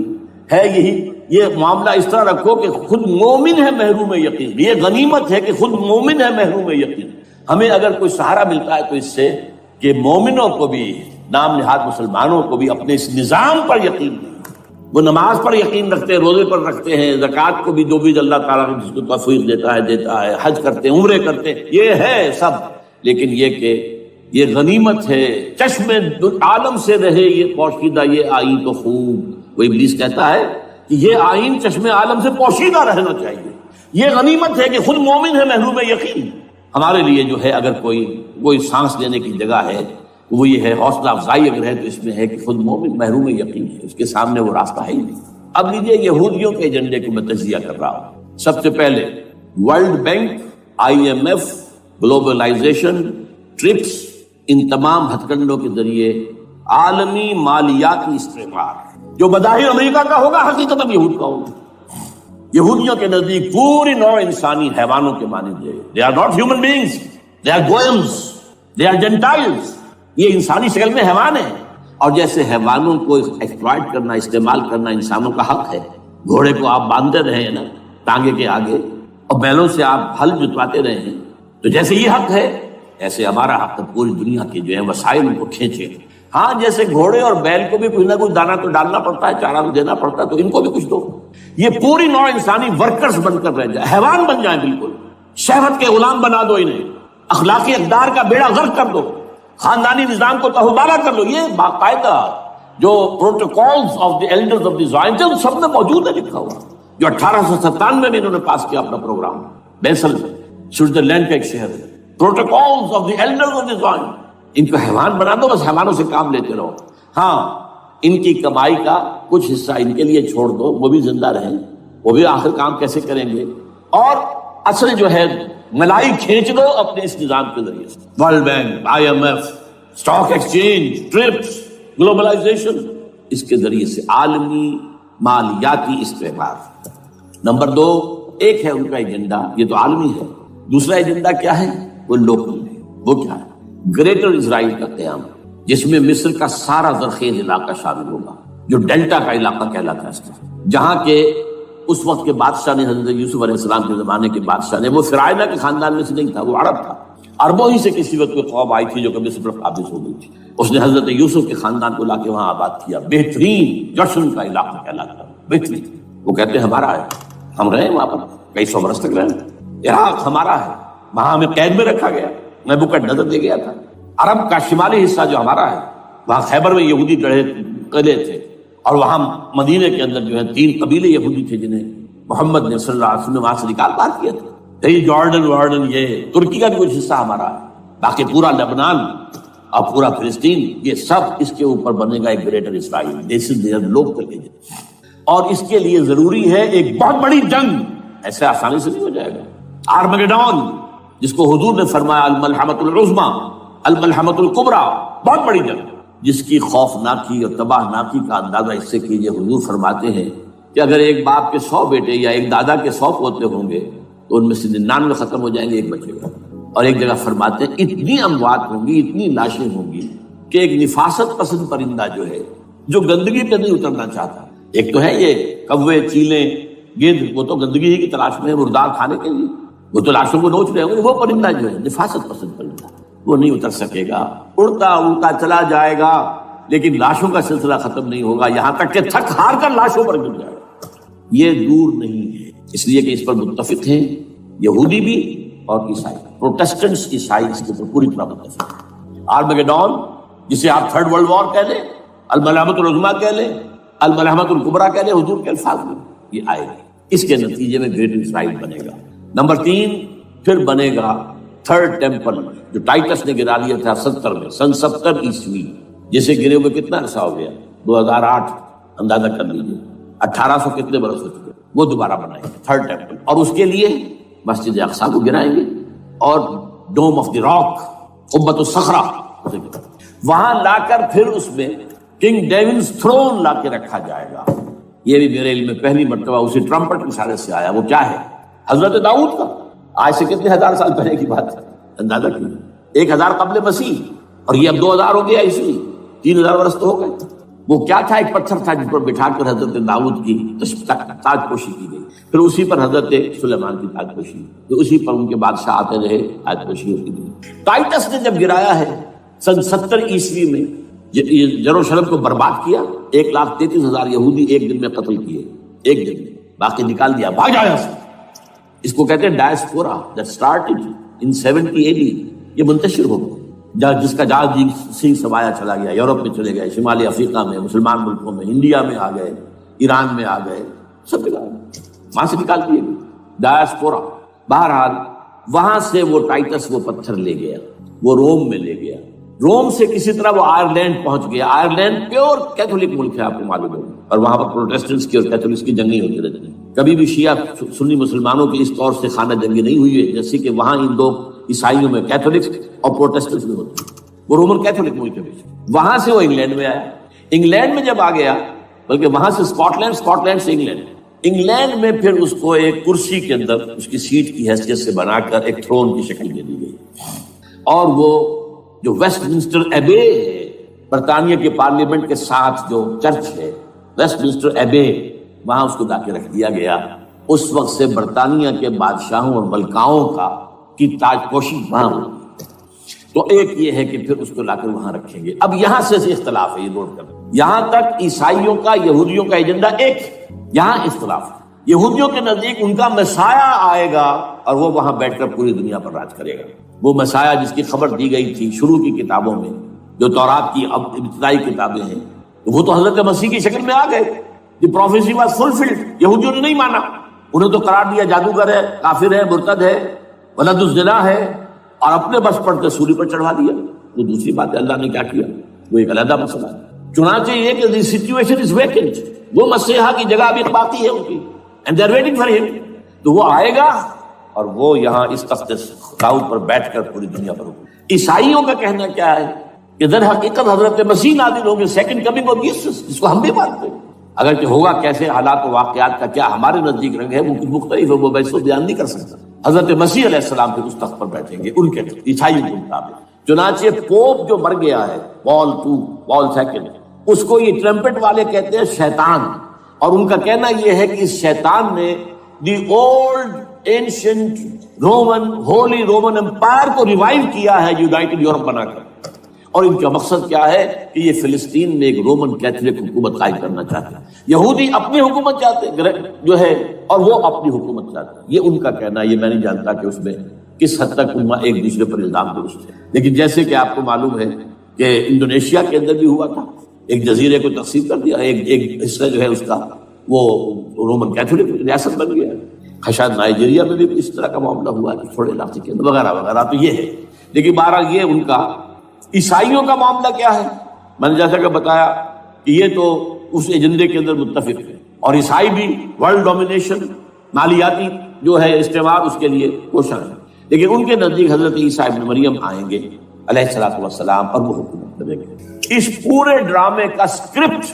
ہے. یہی یہ معاملہ اس طرح رکھو کہ خود مومن ہے محروم یقین. یہ غنیمت ہے کہ خود مومن ہے محروم یقین. ہمیں اگر کوئی سہارا ملتا ہے تو اس سے کہ مومنوں کو بھی، نام نہاد مسلمانوں کو بھی اپنے اس نظام پر یقین نہیں. وہ نماز پر یقین رکھتے ہیں، روزے پر رکھتے ہیں، زکوٰۃ کو بھی جو بھی اللہ تعالیٰ نے جس کو توفیق دیتا ہے، حج کرتے ہیں، عمرے کرتے ہیں، یہ ہے سب. لیکن یہ کہ یہ غنیمت ہے، چشم عالم سے رہے یہ پوشیدہ یہ آئین تو خوب. وہ ابلیس کہتا ہے کہ یہ آئین چشم عالم سے پوشیدہ رہنا چاہیے. یہ غنیمت ہے کہ خود مومن ہے محروم یقین. ہمارے لیے جو ہے اگر کوئی سانس لینے کی جگہ ہے وہ یہ ہے، حوصلہ افزائی اگر ہے تو اس میں ہے کہ خود مومن محروم یقین ہے، اس کے سامنے وہ راستہ ہے ہی نہیں. اب لیجیے یہودیوں کے ایجنڈے کو میں تجزیہ کر رہا ہوں. سب سے پہلے World Bank, IMF، globalisation, TRIPS, ان تمام ہتھ کنڈوں کے ذریعے عالمی مالیاتی استعمار جو بظاہر امریکہ کا ہوگا حقیقت یہود کا ہوگا. یہودیوں کے نزدیک پوری نوع انسانی حیوانوں کے مانند ہے. They are not human beings, they are goyams, they are gentiles. یہ انسانی شکل میں حیوان ہیں، اور جیسے حیوانوں کو ایکسپلائٹ کرنا، استعمال کرنا انسانوں کا حق ہے. گھوڑے کو آپ باندھتے رہے ہیں نا ٹانگے کے آگے، اور بیلوں سے آپ ہل جتواتے رہے ہیں، تو جیسے یہ حق ہے ایسے ہمارا حق ہے پوری دنیا کے جو ہے وسائل ان کو کھینچے. ہاں جیسے گھوڑے اور بیل کو بھی کچھ نہ کچھ دانا تو ڈالنا پڑتا ہے، چارہ تو دینا پڑتا ہے، تو ان کو بھی کچھ دو. یہ پوری نوع انسانی ورکرز بن کر رہ جائے، حیوان بن جائیں، بالکل شہوت کے غلام بنا دو انہیں، اخلاقی اقدار کا بیڑا غرق کر دو، خاندانی نظام کو تہوبالا کر دو. یہ باقاعدہ جو protocols of the elders of the Zion تھے ان سب میں موجود ہے لکھا ہوا، جو 1897 میں انہوں نے پاس کیا اپنا پروگرام. بیسل میں سوئٹزرلینڈ کا ایک شہر ہے. Protocols of the elders of the Zion. ان کو حیوان بنا دو، بس حیوانوں سے کام لیتے رہو. ہاں ان کی کمائی کا کچھ حصہ ان کے لیے چھوڑ دو، وہ بھی زندہ رہیں، وہ بھی آخر کام کیسے کریں گے. اور اصل جو ہے ملائی کھینچ دو اپنے اس نظام کے ذریعے سے. World Bank, IMF، stock exchange, TRIPS, globalisation, اس کے ذریعے سے عالمی مالیاتی استعمار. نمبر 2 ایک ہے ان کا ایجنڈا، یہ تو عالمی ہے. دوسرا ایجنڈا کیا ہے؟ وہ لوکل ہے. وہ کیا ہے؟ گریٹر اسرائیل کا قیام، جس میں مصر کا سارا زرخیز علاقہ شامل ہوگا، جو ڈیلٹا کا علاقہ کہلاتا ہے، جہاں کے اس وقت کے بادشاہ نے، حضرت یوسف علیہ السلام کے زمانے کے بادشاہ نے، وہ فرعونہ کے خاندان میں سے نہیں تھا، وہ عرب تھا. عربوں ہی سے کسی وقت کوئی قوم آئی تھی جو کہ مصر پر قابض ہو گئی تھی. اس نے حضرت یوسف کے خاندان کو لا کے وہاں آباد کیا. بہترین جشن کا علاقہ کہلاتا ہے، بہترین. وہ کہتے ہیں ہمارا ہے، ہم رہے وہاں پر کئی 100 برس تک رہے. عراق ہمارا ہے، وہاں ہمیں قید میں رکھا گیا، نیبوکڈنیزر دے گیا تھا۔ عرب کا شمالی حصہ جو ہمارا ہے، وہاں خیبر میں یہودی قلعے تھے، اور وہاں مدینے کے اندر جو ہے 3 قبیلے یہودی تھے جنہیں محمد نے صلی اللہ علیہ وسلم نے وہاں سے نکال پار کیا تھا۔ یہ جارڈن وارڈن، یہ ترکی کا بھی کچھ حصہ ہمارا ہے، باقی پورا لبنان اور پورا فلسطین، یہ سب اس کے اوپر بنے گا ایک greater Israel. This is there local agency, اور اس کے لیے ضروری ہے ایک بہت بڑی جنگ، ایسے آسانی سے نہیں ہو جائے گا۔ آرمگیڈون، جس کو حضور نے فرمایا الملحمۃ العظمیٰ، الملحمۃ الکبریٰ، بہت بڑی جنگ، جس کی خوفناکی اور تباہناکی کا اندازہ اس سے کیجیے۔ حضور فرماتے ہیں کہ اگر ایک باپ کے 100 بیٹے یا ایک دادا کے 100 پوتے ہوں گے تو ان میں سے 99 ختم ہو جائیں گے، ایک بچے گا۔ اور ایک جگہ فرماتے ہیں اتنی اموات ہوں گی، اتنی لاشیں ہوں گی کہ ایک نفاست پسند پرندہ جو ہے، جو گندگی پہ نہیں اترنا چاہتا، ایک تو ہے یہ کوے، چیلیں، گدھ، وہ تو گندگی ہی کی تلاش میں ہے مردار کھانے کے لیے، وہ تو لاشوں کو نوچ رہے ہوں گے۔ وہ پرندہ جو ہے نفاست پسند پرندہ، وہ نہیں اتر سکے گا، اڑتا اڑتا چلا جائے گا، لیکن لاشوں کا سلسلہ ختم نہیں ہوگا، یہاں تک کہ تھک ہار کر لاشوں پر گر جائے گا۔ یہ دور نہیں ہے، اس لیے کہ اس پر متفق ہیں یہودی بھی اور عیسائی، پروٹسٹنٹس عیسائی اس کے اوپر پوری طرح متفق ہیں۔ آرمگیڈون، جسے آپ 3rd ورلڈ وار کہہ لیں، الملحمۃ العظمیٰ کہہ لیں، الملحمۃ الکبریٰ کہہ لیں، حضور کے الفاظ میں یہ آئے گی۔ اس کے نتیجے میں گریٹ اسرائیل بنے گا۔ نمبر 3 پھر بنے گا 3rd ٹیمپل، جو ٹائٹس نے گرا دیا تھا 70 میں، سن 70 عیسوی، جسے گرے ہوئے کتنا عرصہ ہو گیا؟ 2008، اندازہ کر لیجیے 1800 کتنے برس ہو چکے۔ وہ دوبارہ بنائیں گے 3rd ٹیمپل، اور اس کے لیے مسجد اقصیٰ کو گرائیں گے، اور ڈوم آف دی راک، قبۃ الصخرہ، وہاں لا کر پھر اس میں کنگ ڈیونز تھرون لا کے رکھا جائے گا۔ یہ بھی میرے علم میں پہلی مرتبہ اسی ٹرمپٹ کی اشارے سے آیا۔ وہ کیا ہے؟ حضرت داؤد کا، آج سے کتنے 1000 سال پہلے کی بات ہے، اندازہ کیجیے، 1000 قبل مسیح، اور یہ اب 2000 ہو گیا عیسوی، 3000 برس تو ہو گئے۔ وہ کیا تھا؟ ایک پتھر تھا جس پر بٹھا کر حضرت داؤد کی تاج پوشی کی گئی، پھر اسی پر حضرت سلیمان کی تاج پوشی، تو اسی پر ان کے بادشاہ آتے رہے، تاج پوشی ہوتی گئی۔ ٹائٹس نے جب گرایا ہے سن 70 عیسوی میں، یروشلم کو برباد کیا، 1,33,000 یہودی ایک دن میں قتل کیے، ایک دن میں، باقی نکال دیا، بھاگ آیا۔ اس کو کہتے ہیں diaspora, that started in 70 AD، یہ منتشر ہو گیا، جس کا جال سنگھ سمایا چلا گیا، یورپ میں چلے گئے، شمالی افریقہ میں، مسلمان ملکوں میں، انڈیا میں آ گئے، ایران میں آ گئے، سب جگہ وہاں سے نکال دیے گئے، ڈائسپورا۔ بہرحال وہاں سے وہ ٹائٹس وہ پتھر لے گیا، وہ روم میں لے گیا، روم سے کسی طرح وہ آئرلینڈ پہنچ گیا۔ آئرلینڈ پیور کیتھولک ملک ہے، آپ کو معلوم ہے، اور وہاں پر پروٹیسٹنٹس کی اور کیتھولکس کی جنگیں ہوتی رہتی ہیں۔ کبھی بھی شیعہ سنی مسلمانوں کی اس طور سے خانہ جنگی نہیں ہوئی ہے جیسے کہ وہاں ان دو عیسائیوں میں کیتھولکس اور پروٹیسٹنٹس میں ہوتی ہے۔ وہ رومن کیتھولک ملک ہے، وہاں سے وہ انگلینڈ میں آیا۔ انگلینڈ میں جب آ گیا، بلکہ وہاں سے اسکاٹ لینڈ سے انگلینڈ میں پھر اس کو ایک کرسی کے اندر اس کی سیٹ کی حیثیت سے بنا کر ایک تھرون کی شکل دے دی گئی، اور وہ جو ویسٹ منسٹر ایبے ہے، برطانیہ کے پارلیمنٹ کے ساتھ جو چرچ ہے ویسٹ منسٹر ایبے، وہاں اس کو لا کے رکھ دیا گیا۔ اس وقت سے برطانیہ کے بادشاہوں اور ملکاؤں کی تاج پوشی وہاں ہوئی۔ تو ایک یہ ہے کہ پھر اس کو لا کر وہاں رکھیں گے۔ اب یہاں سے اختلاف ہے، یہ نوٹ کر، یہاں تک عیسائیوں کا یہودیوں کا ایجنڈا ایک، یہاں اختلاف ہے۔ یہودیوں کے نزدیک ان کا مسیح آئے گا اور وہ وہاں بیٹھ کر پوری دنیا پر راج کرے گا۔ وہ مسیح جس کی خبر دی گئی تھی شروع کی کتابوں میں، جو تورات کی اب ابتدائی کتابیں ہیں، وہ تو حضرت مسیح کی شکل میں آ گئے۔ دی پروفیسی واز فلفلڈ۔ یہودیوں نے نہیں مانا، انہیں تو قرار دیا جادوگر ہے، کافر ہے، مرتد ہے، ولد الزنا ہے، اور اپنے بس پڑھ کے سولی پر چڑھا دیا۔ وہ دوسری بات ہے، اللہ نے کیا کیا، وہ ایک علیحدہ مسئلہ ہے۔ چنانچہ یہ کہ دی سچویشن از ویکنٹ، وہ مسیحا کی جگہ ابھی باقی ہے ان کی، and they are waiting for ہم۔ تو وہ آئے گا اور وہ یہاں اس تخت داؤد پر بیٹھ کر پوری دنیا پر ہوگا۔ عیسائیوں کا کہنا کیا ہے کہ در حقیقت حضرت مسیح نازل ہوں گے، سیکنڈ کمنگ آف جیسس، جس کو ہم بھی مانتے ہیں۔ اگر کہ ہوگا کیسے، حالات و واقعات کا کیا ہمارے نزدیک رنگ ہے وہ کچھ مختلف ہے، وہ میں اس کو بیان نہیں کر سکتا۔ حضرت مسیح علیہ السلام پھر اس تخت پر بیٹھیں گے ان کے عیسائیوں کے مطابق۔ چنانچہ پوپ جو مر گیا ہے، پال سیکنڈ، اس کو یہ ٹرمپٹ والے کہتے ہیں شیطان، اور ان کا کہنا یہ ہے کہ اس شیطان نے the old ancient Roman holy Roman empire کو ریوائیو کیا ہے یونائٹڈ یورپ بنا کر، اور ان کا مقصد کیا ہے کہ یہ فلسطین میں ایک رومن کیتھولک حکومت قائم کرنا چاہتے ہیں۔ یہودی اپنی حکومت چاہتے جو ہے، اور وہ اپنی حکومت چاہتے ہیں، یہ ان کا کہنا ہے۔ یہ میں نہیں جانتا کہ اس میں کس حد تک ایک دوسرے پر الزام درست ہے. لیکن جیسے کہ آپ کو معلوم ہے کہ انڈونیشیا کے اندر بھی ہوا تھا، ایک جزیرے کو تقسیم کر دیا، ایک حصہ جو ہے اس کا وہ رومن کیتھولک ریاست بن گیا. شاید نائجیریا میں بھی اس طرح کا معاملہ ہوا ہے تھوڑے علاقے کے اندر وغیرہ وغیرہ. تو یہ ہے. لیکن بہرحال یہ ان کا عیسائیوں کا معاملہ کیا ہے، میں نے جیسا کہ بتایا کہ یہ تو اس ایجنڈے کے اندر متفق ہے، اور عیسائی بھی ورلڈ ڈومینیشن، مالیاتی جو ہے استعمار، اس کے لیے کوشاں ہے. لیکن ان کے نزدیک حضرت عیسیٰ ابن مریم آئیں گے علیہ الصلوۃ والسلام اور وہ حکومت کریں گے. اس پورے ڈرامے کا اسکرپٹ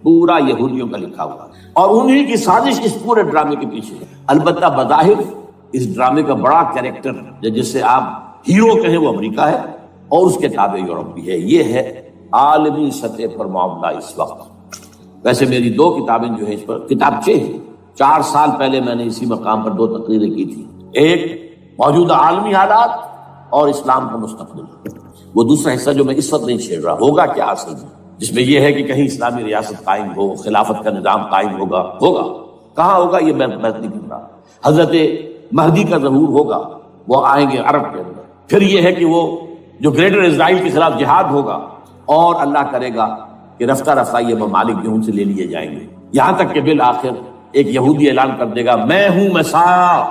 پورا یہودیوں کا لکھا ہوا ہے، اور انہی کی سازش اس پورے ڈرامے کے پیچھے ہے. البتہ بظاہر اس ڈرامے کا بڑا کیریکٹر جس سے آپ ہیرو کہیں وہ امریکہ ہے، اور اس کے تابع یورپ بھی ہے. یہ ہے عالمی سطح پر معاملہ اس وقت. ویسے میری 2 کتابیں جو ہیں اس پر کتابچے ہیں. 4 سال پہلے میں نے اسی مقام پر 2 تقریریں کی تھی، ایک موجودہ عالمی حالات اور اسلام کا مستقبل. وہ دوسرا حصہ جو میں اس وقت نہیں چھیڑ رہا، ہوگا کیا اصل میں، جس میں یہ ہے کہ کہیں اسلامی ریاست قائم ہو، خلافت کا نظام قائم ہوگا کہاں ہوگا یہ میں نہیں کر رہا. حضرت مہدی کا ظہور ہوگا، وہ آئیں گے عرب کے اندر. پھر یہ ہے کہ وہ جو گریٹر اسرائیل کے خلاف جہاد ہوگا، اور اللہ کرے گا کہ رفتہ رفتہ یہ ممالک جو ان سے لے لیے جائیں گے، یہاں تک کہ بالآخر ایک یہودی اعلان کر دے گا میں ہوں مسیح،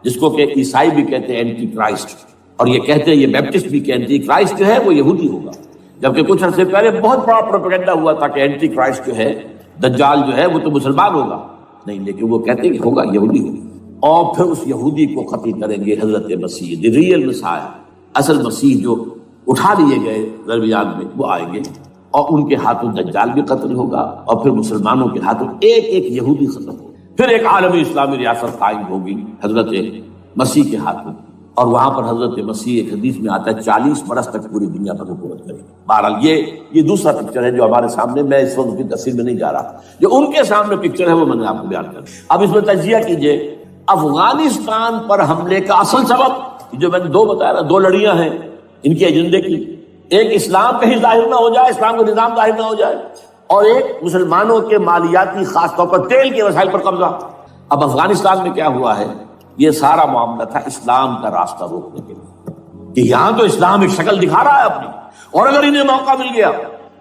جس کو کہ عیسائی بھی کہتے ہیں اینٹی کرائسٹ، اور یہ کہتے ہیں یہ بیپٹسٹ بھی کہ اینٹی کرائسٹ جو ہے وہ یہودی ہوگا. جبکہ کچھ عرصے پہلے بہت بڑا پروپیگنڈا ہوا تھا کہ اینٹی کرائسٹ جو ہے، دجال جو ہے وہ تو مسلمان ہوگا. نہیں، لیکن وہ کہتے ہیں کہ ہوگا یہودی ہوگا. اور پھر اس یہودی کو قتل کریں گے حضرت مسیح، دی ریئل مسیح، اصل مسیح جو اٹھا لیے گئے درمیان میں، وہ آئیں گے، اور ان کے ہاتھوں دجال بھی قتل ہوگا، اور پھر مسلمانوں کے ہاتھوں ایک ایک یہودی ختم ہوگا. پھر ایک عالمی اسلامی ریاست قائم ہوگی حضرت مسیح کے ہاتھوں، اور وہاں پر حضرت مسیح ایک حدیث میں آتا ہے 40 برس تک پوری دنیا پر حکومت کرے. بہرحال یہ دوسرا پکچر ہے جو ہمارے سامنے، میں اس وقت کی تفصیل میں نہیں جا رہا. جو ان کے سامنے پکچر ہے وہ میں نے آپ کو بیان کر. اب اس میں تجزیہ کیجئے افغانستان پر حملے کا اصل سبب جو میں نے 2 بتایا نا، 2 لڑیاں ہیں ان کے ایجنڈے کی. ایک اسلام کہیں ظاہر نہ ہو جائے، اسلام کا نظام ظاہر نہ ہو جائے، اور ایک مسلمانوں کے مالیاتی خاص طور پر تیل کے وسائل پر قبضہ. اب افغانستان میں کیا ہوا ہے، یہ سارا معاملہ تھا اسلام کا راستہ روکنے کے لیے، کہ یہاں تو اسلام ایک شکل دکھا رہا ہے اپنی، اور اگر انہیں موقع مل گیا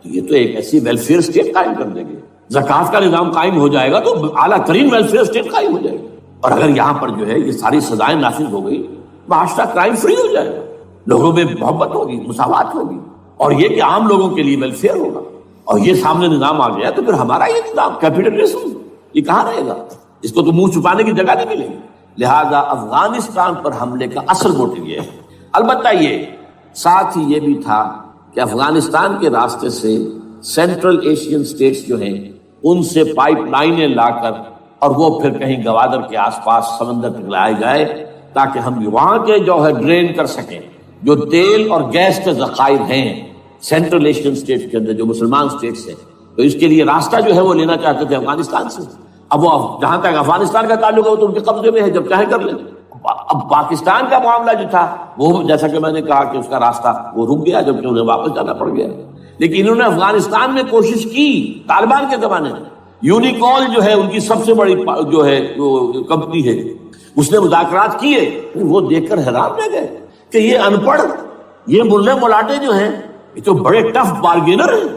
تو یہ تو ایک ایسی ویلفیئر اسٹیٹ قائم کر دیں گے. زکوٰۃ کا نظام قائم ہو جائے گا تو اعلیٰ ترین ویلفیئر اسٹیٹ قائم ہو جائے گی. اور اگر یہاں پر جو ہے یہ ساری سزائیں نافذ ہو گئی، معاشرہ کرائم فری ہو جائے گا، لوگوں میں محبت ہوگی، مساوات ہوگی، اور یہ کہ عام لوگوں کے لیے ویلفیئر ہوگا. اور یہ سامنے نظام آ گیا تو پھر ہمارا یہ نظام کیپیٹلزم یہ کہاں رہے گا؟ اس کو تو منہ چھپانے کی جگہ نہیں ملے گی. لہذا افغانستان پر حملے کا اصل موٹو یہ ہے. البتہ یہ ساتھ ہی یہ بھی تھا کہ افغانستان کے راستے سے سینٹرل ایشین سٹیٹس جو ہیں ان سے پائپ لائنیں لا کر اور وہ پھر کہیں گوادر کے آس پاس سمندر تک لائے جائے تاکہ ہم وہاں کے جو ہے ڈرین کر سکیں جو تیل اور گیس کے ذخائر ہیں سینٹرل ایشین سٹیٹس کے اندر جو مسلمان سٹیٹس ہیں. تو اس کے لیے راستہ جو ہے وہ لینا چاہتے تھے افغانستان سے. اب وہ جہاں تک افغانستان کا تعلق ہے وہ تو ان کے قبضے میں ہے، جب چاہے کر لیں. اب پاکستان کا معاملہ جو تھا وہ جیسا کہ میں نے کہا کہ اس کا راستہ وہ رک گیا جبکہ انہیں واپس جانا پڑ گیا. لیکن انہوں نے افغانستان میں کوشش کی طالبان کے زمانے میں. یونیکول جو ہے ان کی سب سے بڑی جو ہے کمپنی ہے، اس نے مذاکرات کیے. وہ دیکھ کر حیران رہ گئے کہ یہ ان پڑھ، یہ ملے ملاٹے جو ہیں یہ تو بڑے ٹف بارگینر ہیں.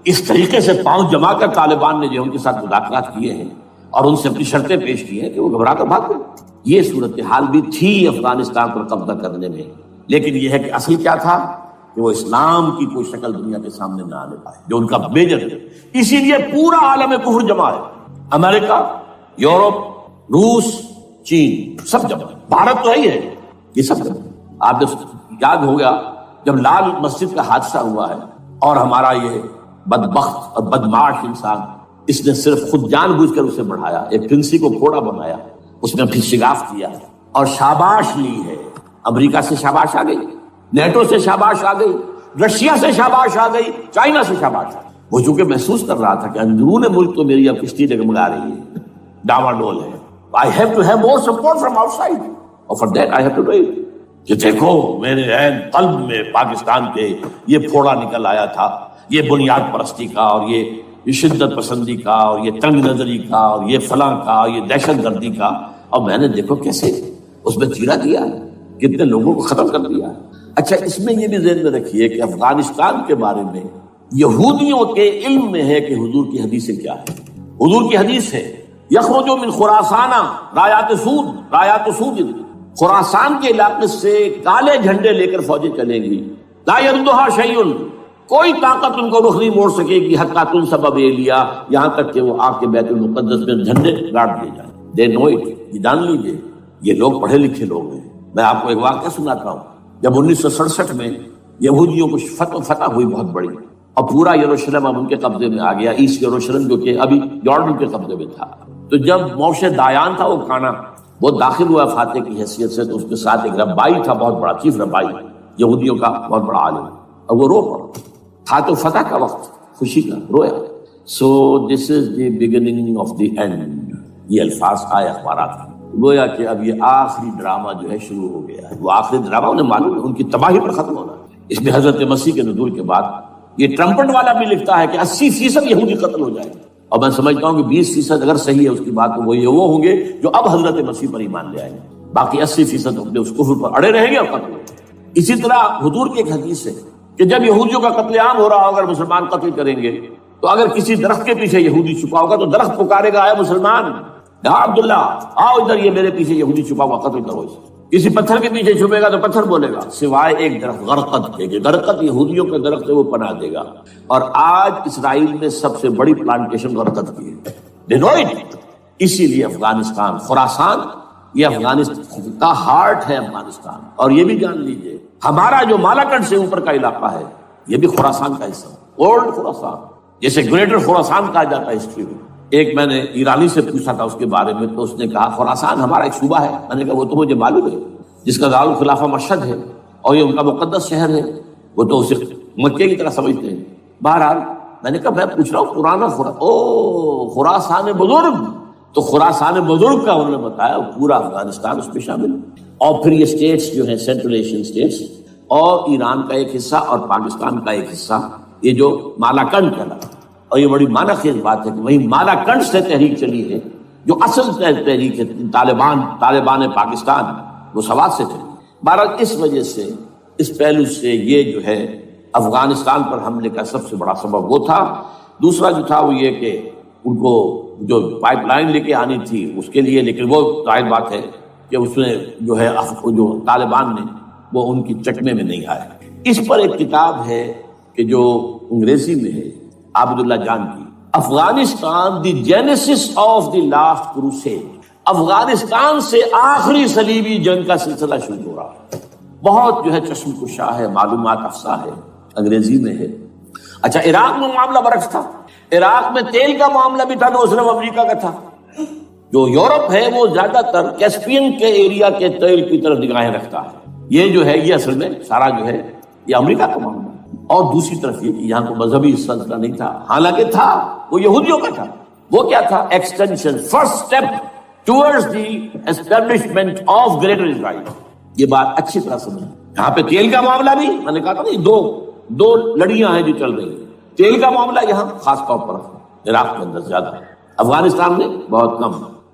اس طریقے سے پاؤں جما کر طالبان نے جو ان کے ساتھ مذاکرات کیے ہیں اور ان سے اپنی شرطیں پیش کی ہیں کہ وہ گھبرا کر بھاگ گئے. یہ صورتحال بھی تھی افغانستان پر قبضہ کرنے میں. لیکن یہ ہے کہ اصل کیا تھا کہ وہ اسلام کی کوئی شکل دنیا کے سامنے نہ آنے پائے جو ان کا میجر ہے. اسی لیے پورا عالم کفر جمع ہے، امریکہ، یورپ، روس، چین، سب جمع ہے. بھارت تو ہی ہے، یہ سب جمع ہے. آپ نے یاد ہوگا جب لال مسجد کا حادثہ ہوا ہے اور ہمارا یہ بدبخت اور بدمعاش انسان اس نے صرف خود جان بوجھ کر اسے بڑھایا، ایک پھنسی کو پھوڑا بنایا، اس نے پھر شگاف کیا اور شاباش لی ہے. امریکہ سے شاباش آ گئی، نیٹو سے شاباش آ گئی، رشیا سے شاباش آ گئی، چائنا سے شاباش آ گئی. وہ چونکہ محسوس کر رہا تھا کہ اندرون ملک تو میری اب کشتی ڈگمگا رہی ہے، ڈاواڈول ہے. I have to have more support from outside. اور for that I have to do it. کہ دیکھو میرے عین قلب میں پاکستان کے یہ پھوڑا نکل آیا تھا، یہ بنیاد پرستی کا اور یہ شدت پسندی کا اور یہ تنگ نظری کا اور یہ فلاں کا اور یہ دہشت گردی کا. اور میں نے دیکھو کیسے اس میں چیرا دیا کتنے لوگوں کو ختم کر دیا. اچھا اس میں یہ بھی ذہن میں رکھیے کہ افغانستان کے بارے میں یہودیوں کے علم میں ہے کہ حضور کی حدیثیں کیا ہے. حضور کی حدیث ہے یخرج من خراسانہ رایات سود خراسان کے علاقے سے کالے جھنڈے لے کر فوجیں چلیں گی. لا یردھا شیء، کوئی طاقت ان کو رخ نہیں موڑ سکے گی. حتیٰ تنصب بیلیا، یہاں تک کہ وہ آپ کے بیت المقدس میں جھنڈے گاڑ دیے جائیں. دے نو اٹ، یہ جان لیجیے یہ لوگ پڑھے لکھے لوگ ہیں. میں آپ کو ایک واقعہ سناتا ہوں. جب 1967 میں یہودیوں کو فتح ہوئی بہت بڑی، اور پورا یروشلم اب ان کے قبضے میں آ گیا، ایسٹ یروشلم جو کہ ابھی جارڈن کے قبضے میں تھا. تو جب موشے دایان تھا وہ کانا، وہ داخل ہوا فاتح کی حیثیت سے، تو اس کے ساتھ ایک ربائی تھا بہت بڑا، چیف ربائی یہودیوں کا بہت بڑا عالم، اور وہ رو پڑا. تھا تو فتح کا وقت، خوشی کا، رویا. So this is the beginning of the end, یہ الفاظ آئے اخبارات میں. گویا کہ اب یہ آخری ڈرامہ جو ہے شروع ہو گیا ہے. وہ آخری ڈرامہ انہیں معلوم ہے ان کی تباہی پر ختم ہونا ہے. اس میں حضرت مسیح کے نزول کے بعد یہ ٹرمپٹ والا بھی لکھتا ہے کہ 80% یہودی قتل ہو جائے گا، اور میں سمجھتا ہوں کہ 20% اگر صحیح ہے اس کی بات تو وہ ہوں گے جو اب حضرت مسیح پر ایمان لے آئیں گے. باقی 80% اپنے اس کفر پر اڑے رہیں گے اور قتل ہو جائیں گے. اسی طرح حضور کی ایک حدیث ہے کہ جب یہودیوں کا قتل عام ہو رہا ہو، اگر مسلمان قتل کریں گے تو اگر کسی درخت کے پیچھے یہودی چھپا ہوگا تو درخت پکارے گا، اے مسلمان، یا عبداللہ آؤ ادھر، یہ میرے پیچھے یہودی چھپا ہوا، قتل کرو اسے. کسی پتھر کے پیچھے چھپے گا تو پتھر بولے گا، سوائے ایک درخت غرقد کے، غرقد یہودیوں کا درخت ہے، وہ پناہ دے گا. اور آج اسرائیل میں سب سے بڑی پلانٹیشن غرقد کی ہے، ڈینوئٹ. اسی لیے افغانستان، خراسان، یہ افغانستان کا ہارٹ ہے افغانستان. اور یہ بھی جان لیجئے ہمارا جو مالاکنڈ سے اوپر کا علاقہ ہے یہ بھی خراسان کا حصہ، اولڈ خراسان، جیسے گریٹر خراسان کہا جاتا ہے ہسٹری میں. ایک میں نے ایرانی سے پوچھا تھا اس کے بارے میں، تو اس نے کہا خراسان ہمارا ایک صوبہ ہے. میں نے کہا وہ تو مجھے معلوم ہے، جس کا دارالخلافہ مشہد ہے اور یہ ان کا مقدس شہر ہے، وہ تو اسے مکے کی طرح سمجھتے ہیں. بہرحال میں نے کہا میں پوچھ رہا ہوں پرانا خراسان بزرگ، تو خراسان بزرگ کا انہوں نے بتایا پورا افغانستان اس میں شامل. اور پھر یہ اسٹیٹس جو ہیں سینٹرل ایشین اسٹیٹس، اور ایران کا ایک حصہ اور پاکستان کا ایک حصہ، یہ جو مالاکنڈ کہلاتا ہے. اور یہ بڑی معنی خیز بات ہے کہ وہی مالاکنڈ سے تحریک چلی ہے جو اصل تحریک ہے طالبان پاکستان، وہ سوات سے چلی. بہرحال اس وجہ سے، اس پہلو سے یہ جو ہے افغانستان پر حملے کا سب سے بڑا سبب وہ تھا. دوسرا جو تھا وہ یہ کہ ان کو جو پائپ لائن لے کے آنی تھی اس کے لیے، لیکن وہ ظاہر بات ہے کہ اس میں جو ہے جو طالبان نے وہ ان کی چکمے میں نہیں آئے. اس پر ایک کتاب ہے کہ جو انگریزی میں ہے عابد اللہ جان کی، Afghanistan the genesis of the last crusade. Afghanistan سے آخری صلیبی جنگ کا سلسلہ شروع ہو رہا ہے. بہت جو ہے چشم کشا ہے، معلومات افزا ہے، انگریزی میں ہے. اچھا عراق میں معاملہ برعکس تھا. عراق میں تیل کا معاملہ بھی تھا تو صرف امریکہ کا تھا. جو یورپ ہے وہ زیادہ تر کیسپین کے ایریا کے تیل کی طرف نگاہیں رکھتا ہے. یہ جو ہے یہ اصل میں سارا جو ہے یہ امریکہ کا معاملہ. اور دوسری طرف یہ کہ یہاں کو مذہبی سلسلہ نہیں تھا، حالانکہ تھا، وہ یہودیوں کا تھا. وہ کیا تھا؟ Extension, first step towards the establishment of Greater Israel. یہ بات اچھی طرح سمجھ. یہاں پہ تیل کا معاملہ بھی میں نے کہا تھا نا، دو لڑیاں ہیں جو چل رہی ہیں. تیل کا معاملہ یہاں خاص طور پر عراق کے اندر زیادہ ہے، افغانستان میں بہت کم.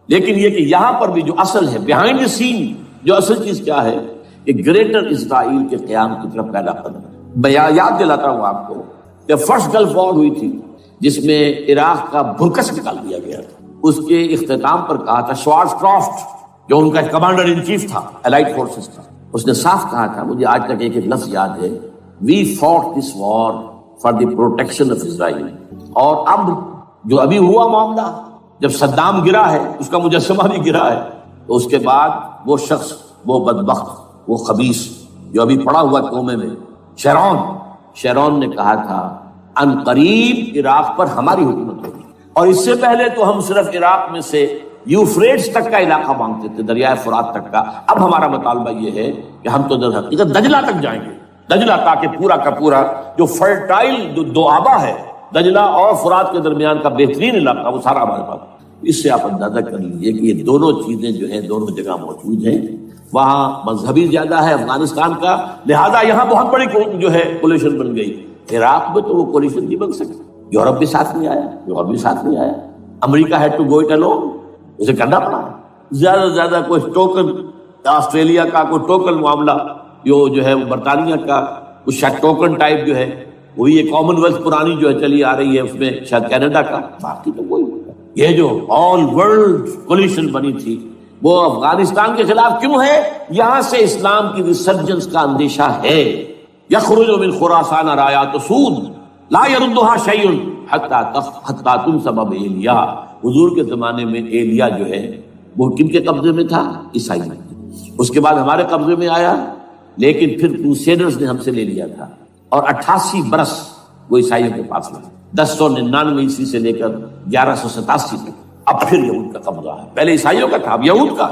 لیکن یہ کہ یہاں پر بھی جو اصل ہے بیہائنڈ دی سین، جو اصل چیز کیا ہے کہ گریٹر اسرائیل کے قیام کی طرف پہلا قدم. میں یاد دلاتا ہوں آپ کو کہ فرسٹ گلف وار ہوئی تھی جس میں عراق کا بھرکس نکال دیا گیا تھا. اس کے اختتام پر کہا تھا شوارز کرافٹ، جو ان کا کمانڈر ان چیف تھا الائڈ فورسز کا، اس نے صاف کہا تھا، مجھے آج تک ایک لفظ یاد ہے، we fought this war for the protection of Israel. اور اب جو ابھی ہوا معاملہ، جب صدام گرا ہے، اس کا مجسمہ بھی گرا ہے، تو اس کے بعد وہ شخص، وہ بدبخت، وہ خبیث جو ابھی پڑا ہوا کومے میں، شیرون نے کہا تھا ان قریب عراق پر ہماری حکومت ہوگی. اور اس سے پہلے تو ہم صرف عراق میں سے یوفریٹس تک کا علاقہ مانگتے تھے، دریائے فرات تک کا. اب ہمارا مطالبہ یہ ہے کہ ہم تو در حقیقت دجلہ تک جائیں گے، دجلہ، تاکہ پورا کا پورا جو فرٹائل دو آبا ہے دجلہ اور فرات کے درمیان کا بہترین علاقہ، وہ سارا ہمارے پاس. اس سے آپ اندازہ کر لیجیے کہ یہ دونوں چیزیں جو ہیں دونوں جگہ موجود ہیں. وہاں مذہبی زیادہ ہے افغانستان کا، لہذا یہاں بہت بڑی جو ہے کولیشن بن گئی. عراق میں تو وہ کولیشن نہیں بن سکتی. یورپ بھی ساتھ نہیں آیا، امریکہ had to go it alone, اسے کرنا پڑا. زیادہ سے زیادہ کوئی ٹوکن آسٹریلیا کا کوئی ٹوکن معاملہ جو ہے وہ برطانیہ کا کچھ شاید ٹوکن ٹائپ جو ہے وہی یہ کامن ویلتھ پرانی جو ہے چلی آ رہی ہے، اس میں شاید کینیڈا کا، باقی تو کوئی یہ جو آل ورلڈ کولیشن بنی تھی وہ افغانستان کے خلاف کیوں ہے؟ یہاں سے اسلام کی ریسرجنس کا اندیشہ ہے۔ یخرج من خراسان رایات سود لا يردها شیء حتی تنصب ایلیا۔ حضور کے زمانے میں ایلیا جو ہے وہ کن کے قبضے میں تھا؟ عیسائی میں۔ اس کے بعد ہمارے قبضے میں آیا، لیکن پھر کروسیڈرز نے ہم سے لے لیا تھا، اور 88 برس وہ عیسائیوں کے پاس رہے، 1099 عیسوی سے لے کر 1187 تک۔ اب پھر یہود کا قبضہ ہے، پہلے عیسائیوں کا تھا، اب یہود کا۔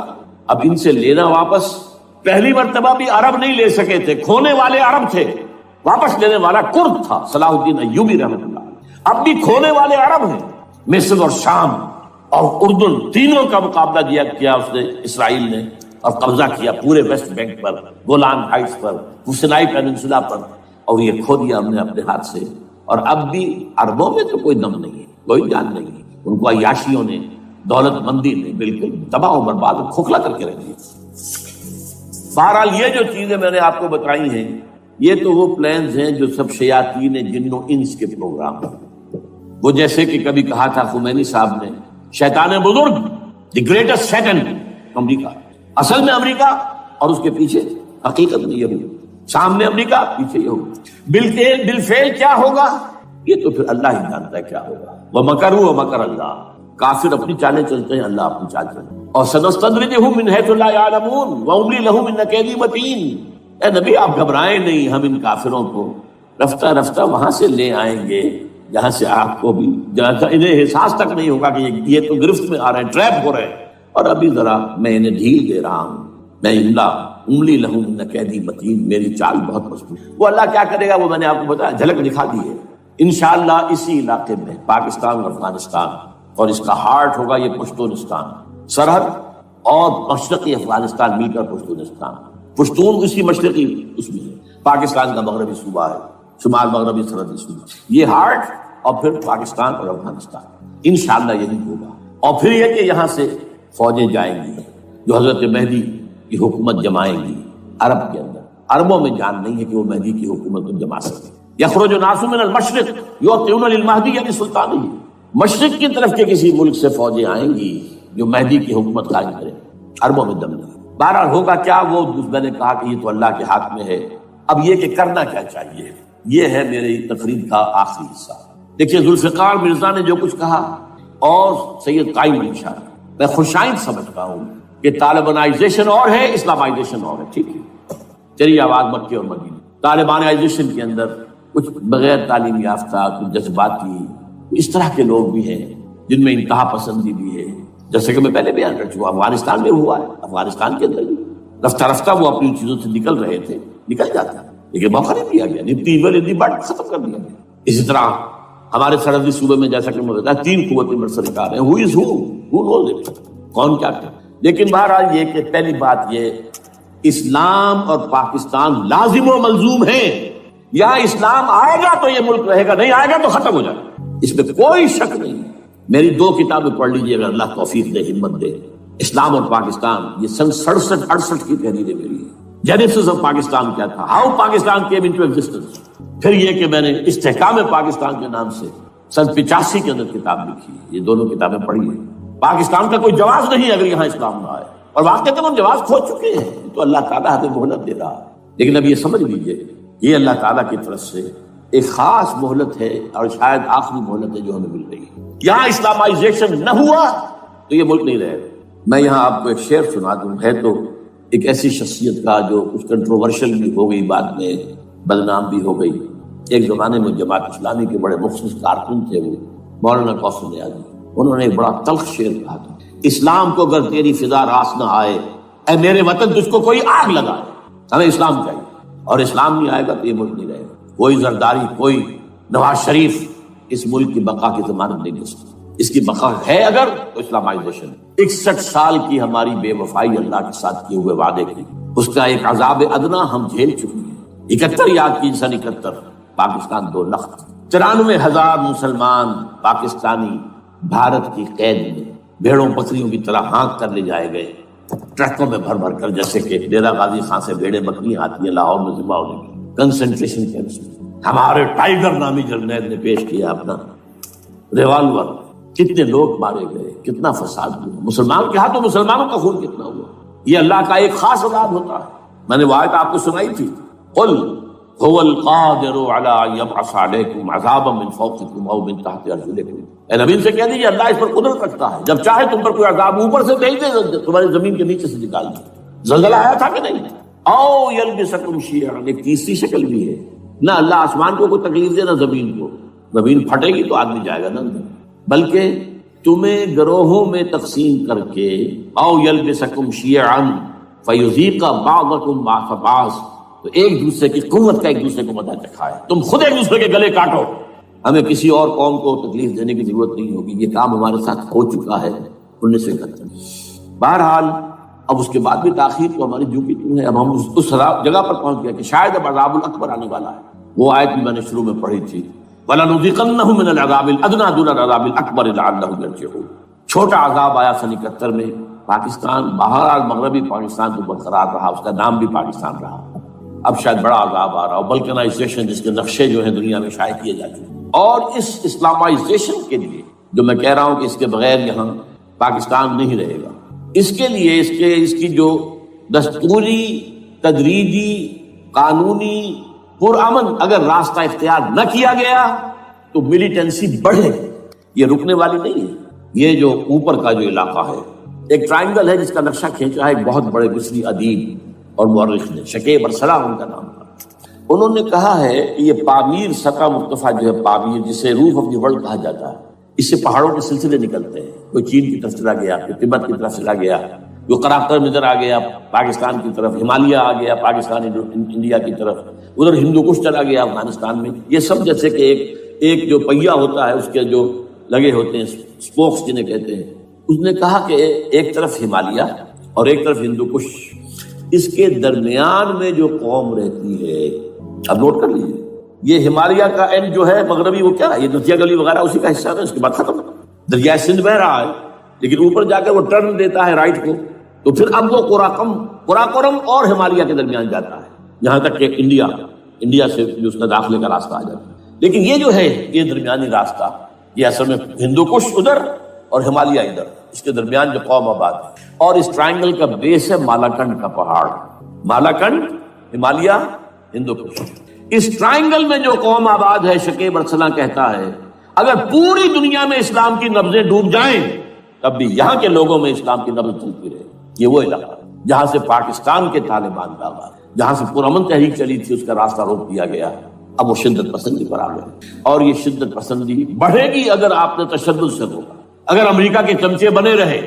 اب ان سے لینا واپس، پہلی مرتبہ بھی عرب نہیں لے سکے تھے، کھونے والے عرب تھے، واپس لینے والا کرد تھا صلاح الدین ایوبی رحمۃ اللہ۔ اب بھی کھونے والے عرب ہیں، مصر اور شام اور اردن تینوں کا مقابلہ کیا اس نے، اسرائیل نے، اور قبضہ کیا پورے ویسٹ بینک پر، گولان ہائٹس پر، سینائی پیننسولا پر، اور یہ کھو دیا ہم نے اپنے ہاتھ سے۔ اور اب بھی عربوں میں تو کوئی دم نہیں ہے، کوئی جان نہیں ہے، ان کو عیاشیوں نے، دولت مندی نے بالکل تباہ و برباد کھوکھلا کر کے رکھ دیا۔ بہرحال یہ جو چیزیں میں نے آپ کو بتائی ہیں، یہ تو وہ پلانز ہیں جو سب شیاطین جن و انس کے پروگرام ہیں۔ وہ جیسے کہ کبھی کہا تھا خمینی صاحب نے، شیطان بزرگ، دی گریٹسٹ سیٹن، امریکہ۔ اصل میں امریکہ، اور اس کے پیچھے حقیقت میں یہود، سامنے امریکہ، پیچھے یہود۔ بالفعل کیا ہوگا یہ تو پھر اللہ ہی جانتا ہے کیا ہوگا۔ وَمَكَرُوا وَمَكَرَ اللَّهُ، کافر اپنی چالیں چلتے ہیں، اللہ اپنی چال چلتے ہیں۔ اور سَنَسْتَدْرِجُهُم مِّنْ حَيْثُ لَا يَعْلَمُونَ وَأُمْلِي لَهُمْ إِنَّ كَيْدِي مَتِينٌ۔ اے نبی آپ گھبرائیں نہیں، ہم ان کافروں کو رفتہ رفتہ وہاں سے لے آئیں گے جہاں سے آپ کو بھی انہیں احساس تک نہیں ہوگا کہ یہ تو گرفت میں آ رہے ہیں، ٹریپ ہو رہے ہیں، اور ابھی ذرا میں انہیں ڈھیل دے رہا ہوں۔ میں املی لہم ان قیدی متین، میری چال بہت مضبوط۔ وہ اللہ کیا کرے گا وہ میں نے آپ کو بتایا، جھلک دکھا دی ہے۔ انشاءاللہ اسی علاقے میں پاکستان اور افغانستان، اور اس کا ہارٹ ہوگا یہ پشتونستان، سرحد اور مشرقی افغانستان مل کر پشتونستان، پشتون اسی مشرقی اس میں ہے، پاکستان کا مغربی صوبہ ہے، شمال مغربی سرحدی صوبہ، یہ ہارٹ، اور پھر پاکستان اور افغانستان انشاءاللہ یہی ہوگا۔ اور پھر یہ کہ یہاں سے فوجیں جائیں گی جو حضرت مہدی کی حکومت جمائیں گی عرب کے اندر۔ عربوں میں جان نہیں ہے کہ وہ مہدی کی حکومت کو جما سکے۔ یخرج ناس من المشرق یعطون للمہدی بسلطانہ، مشرق کی طرف کے کسی ملک سے فوجیں آئیں گی جو مہدی کی حکومت قائم کرے، عربوں میں دم نہیں۔ بہرحال ہوگا کیا وہ میں نے کہا کہ یہ تو اللہ کے ہاتھ میں ہے۔ اب یہ کہ کرنا کیا چاہیے، یہ ہے میری تقریر کا آخری حصہ۔ دیکھیے ذوالفقار مرزا نے جو کچھ کہا اور سید قائم علی شاہ، میں خوشائند سمجھتا ہوں کہ طالبانائزیشن اور ہے، اسلامائزیشن اور ہے، ٹھیک ہے۔ چلیے آواز مکے اور مدینے۔ طالبانائزیشن کے اندر کچھ بغیر تعلیم یافتہ، کچھ جذباتی، اس طرح کے لوگ بھی ہیں جن میں انتہا پسندی بھی ہے، جیسے کہ میں پہلے بیان کر چکا، افغانستان میں ہوا ہے، افغانستان کے اندر بھی رفتہ رفتہ وہ اپنی چیزوں سے نکل رہے تھے، نکل جاتا ہے، لیکن موقع نہیں دیا گیا، نیتی بٹ ختم کر دیا گیا۔ اسی طرح ہمارے سرحدی صوبے میں جیسا کہ میں بتایا 3 قوتیں برسرکار ہیں، who knows it، کون کیا کرے۔ لیکن بہرحال یہ کہ پہلی بات یہ، اسلام اور پاکستان لازم و ملزوم ہیں۔ یا اسلام آئے گا تو یہ ملک رہے گا، نہیں آئے گا تو ختم ہو جائے گا، اس میں کوئی شک نہیں۔ میری 2 کتابیں پڑھ لیجیے اگر اللہ توفیق دے، ہمت دے۔ اسلام اور پاکستان، یہ سن 67-68 کی تحریریں میری ہیں۔ جینیسس آف پاکستان کیا تھا، how Pakistan came into existence. پھر یہ کہ میں نے استحکام پاکستان کے نام سے سن 85 کے اندر کتاب لکھی ہے، یہ دونوں کتابیں پڑھی ہیں۔ پاکستان کا کوئی جواز نہیں اگر یہاں اسلام نہ آئے، اور واقعی ہم جواز کھو چکے ہیں، تو اللہ تعالیٰ ہمیں مہلت دے رہا ہے۔ لیکن اب یہ سمجھ لیجیے یہ اللہ تعالیٰ کی طرف سے ایک خاص مہلت ہے، اور شاید آخری مہلت ہے جو ہمیں مل رہی ہے۔ یہاں اسلامائزیشن نہ ہوا تو یہ ملک نہیں رہے گا۔ میں یہاں آپ کو ایک شعر سنا دوں، ہے تو ایک ایسی شخصیت کا جو کچھ کنٹروورشل بھی ہو گئی، بعد میں بدنام بھی ہو گئی۔ ایک زمانے میں جماعت اسلامی کے بڑے مخصوص کارکن تھے وہ، مولانا کوثر نیازی، انہوں نے ایک بڑا تلخ شعر کہا تھا، اسلام کو اگر تیری فضا راس نہ آئے، اے میرے وطن تجھ کو کوئی آگ لگائے۔ ہمیں اسلام چاہیے، اور اسلام نہیں آئے گا تو یہ ملک نہیں رہے گا۔ کوئی زرداری، کوئی نواز شریف اس ملک کی بقا کی ضمانت نہیں دے سکتا۔ اس کی بقا ہے اگر تو اسلامائزیشن۔ 61 سال کی ہماری بے وفائی اللہ کے ساتھ کیے ہوئے وعدے کی، اس کا ایک عذاب ادنا ہم جھیل چکے ہیں۔ 71 یاد کی سن 71، پاکستان 2 لخت، 93,000 مسلمان پاکستانی بھارت کی قید میں بھیڑوں بکریوں کی طرح ہانک کر لے جائے گئے، ٹرکوں میں بھر بھر کر، جیسے کہ ڈیرہ غازی خان سے بھیڑیں بکریاں آتی ہیں لاہور میں ذبح ہونے کی، کنسنٹریشن کیمپس میں ہمارے ٹائیگر نامی جرنیل نے پیش کیا اپنا ریوالور، کتنے لوگ مارے گئے، کتنا فساد ہوا، مسلمان کے ہاتھوں مسلمانوں کا خون کتنا ہوا۔ یہ اللہ کا ایک خاص عذاب ہوتا ہے۔ میں نے وہ آیت آپ کو سنائی تھی، قل هو القادر على ان يبعث عليكم عذابا من فوقكم او من تحت ارجلكم، اے نبی سے کہہ دیجیے اللہ اس پر قدرت رکھتا ہے، جب چاہے تم پر کوئی عذاب اوپر سے بھیج دے، تمہاری زمین کے نیچے سے نکال دے۔ زلزلہ آیا تھا کہ نہیں؟ او يلبسكم شيعا، ایک تیسری شکل بھی ہے، نہ اللہ آسمان کو کوئی تکلیف دے نہ زمین کو، زمین پھٹے گی تو آدمی جائے گا نا، بلکہ تمہیں گروہوں میں تقسیم کر کے او يلبسكم شيعا فيذيق بعضكم بعض بعض، تو ایک دوسرے کی قوت کا ایک دوسرے کو مزہ چکھائے، تم خود ایک دوسرے کے گلے کاٹو، ہمیں کسی اور قوم کو تکلیف دینے کی ضرورت نہیں ہوگی، یہ کام ہمارے ساتھ ہو چکا ہے 1971۔ بہرحال اب اس کے بعد بھی تاخیر تو ہماری جو کی تو ہے، اب ہم اس جگہ پر پہنچ گئے کہ شاید اب عذاب الاکبر آنے والا ہے۔ وہ آیت بھی میں نے شروع میں پڑھی تھی، وَلَنُذِيقَنَّهُم مِّنَ الْعَذَابِ الْأَدْنَىٰ دُونَ الْعَذَابِ الْأَكْبَرِ لَعَلَّهُمْ يَرْجِعُونَ۔ چھوٹا عذاب آیا 1971 میں، پاکستان بہرحال مغربی پاکستان تو برقرار رہا، اس کا نام بھی پاکستان رہا۔ اب شاید بڑا عذاب آ رہا ہو، بلکنائزیشن جس کے نقشے جو ہیں دنیا میں شائع کیے جا چکے، اور اس اسلامائزیشن کے لیے جو میں کہہ رہا ہوں کہ اس کے بغیر یہاں پاکستان نہیں رہے گا، اس کے لیے اس کی جو دستوری، تدریجی، قانونی، پرامن اگر راستہ اختیار نہ کیا گیا تو ملیٹنسی بڑھے، یہ رکنے والی نہیں ہے۔ یہ جو اوپر کا جو علاقہ ہے، ایک ٹرائنگل ہے جس کا نقشہ کھینچا ہے ایک بہت بڑے مصری ادیب اور مورخ نے، شکیب ارسلان ان کا نام تھا۔ انہوں نے کہا ہے کہ یہ پامیر سطح مرتفع جو ہے، پامیر جسے روف آف دی ورلڈ کہا جاتا ہے، اس سے پہاڑوں کے سلسلے نکلتے ہیں، کوئی چین کی طرف چلا گیا، کوئی تبت کی طرف چلا گیا، جو قراقر نظر آ گیا پاکستان کی طرف، ہمالیہ آ گیا پاکستان انڈیا کی طرف، ادھر ہندو کش چلا گیا افغانستان میں، یہ سب جیسے کہ ایک جو پہیا ہوتا ہے اس کے جو لگے ہوتے ہیں اسپوکس جنہیں کہتے ہیں۔ اس نے کہا کہ ایک طرف ہمالیہ اور ایک طرف ہندو کش، اس کے درمیان میں جو قوم رہتی ہے، اب نوٹ کر لیجیے، یہ ہمالیہ کا اینڈ جو ہے مغربی، وہ کیا ہے، یہ نتیا گلی وغیرہ اسی کا حصہ ہے، اس کے بعد ختم، دریائے سندھ بہ رہا ہے، لیکن اوپر جا کے وہ ٹرن دیتا ہے رائٹ کو، تو پھر اب وہ قراقرم اور ہمالیہ کے درمیان جاتا ہے، یہاں تک کہ انڈیا سے جو اس کا داخلے کا راستہ آ جاتا ہے۔ لیکن یہ جو ہے یہ درمیانی راستہ، یہ اصل میں ہندو کش ادھر اور ہمالیہ ادھر، اس کے درمیان جو قوم آباد ہے، اور اس ٹرائنگل کا بیس ہے مالاکنڈ کا پہاڑ، مالاکنڈ، ہمالیہ، ہندو کش۔ اس ٹرائنگل میں جو قوم آباد ہے، شکیب ارسلان کہتا ہے اگر پوری دنیا میں اسلام کی نبضیں ڈوب جائیں تب بھی یہاں کے لوگوں میں اسلام کی نبض چلتی رہے۔ یہ وہ علاقہ جہاں سے پاکستان کے طالبان داغا، جہاں سے پرامن تحریک چلی تھی، اس کا راستہ روک دیا گیا، اب وہ شدت پسندی پر آ گئے، اور یہ شدت پسندی بڑھے گی اگر آپ نے تشدد سے روکا، اگر امریکہ کے چمچے بنے رہے،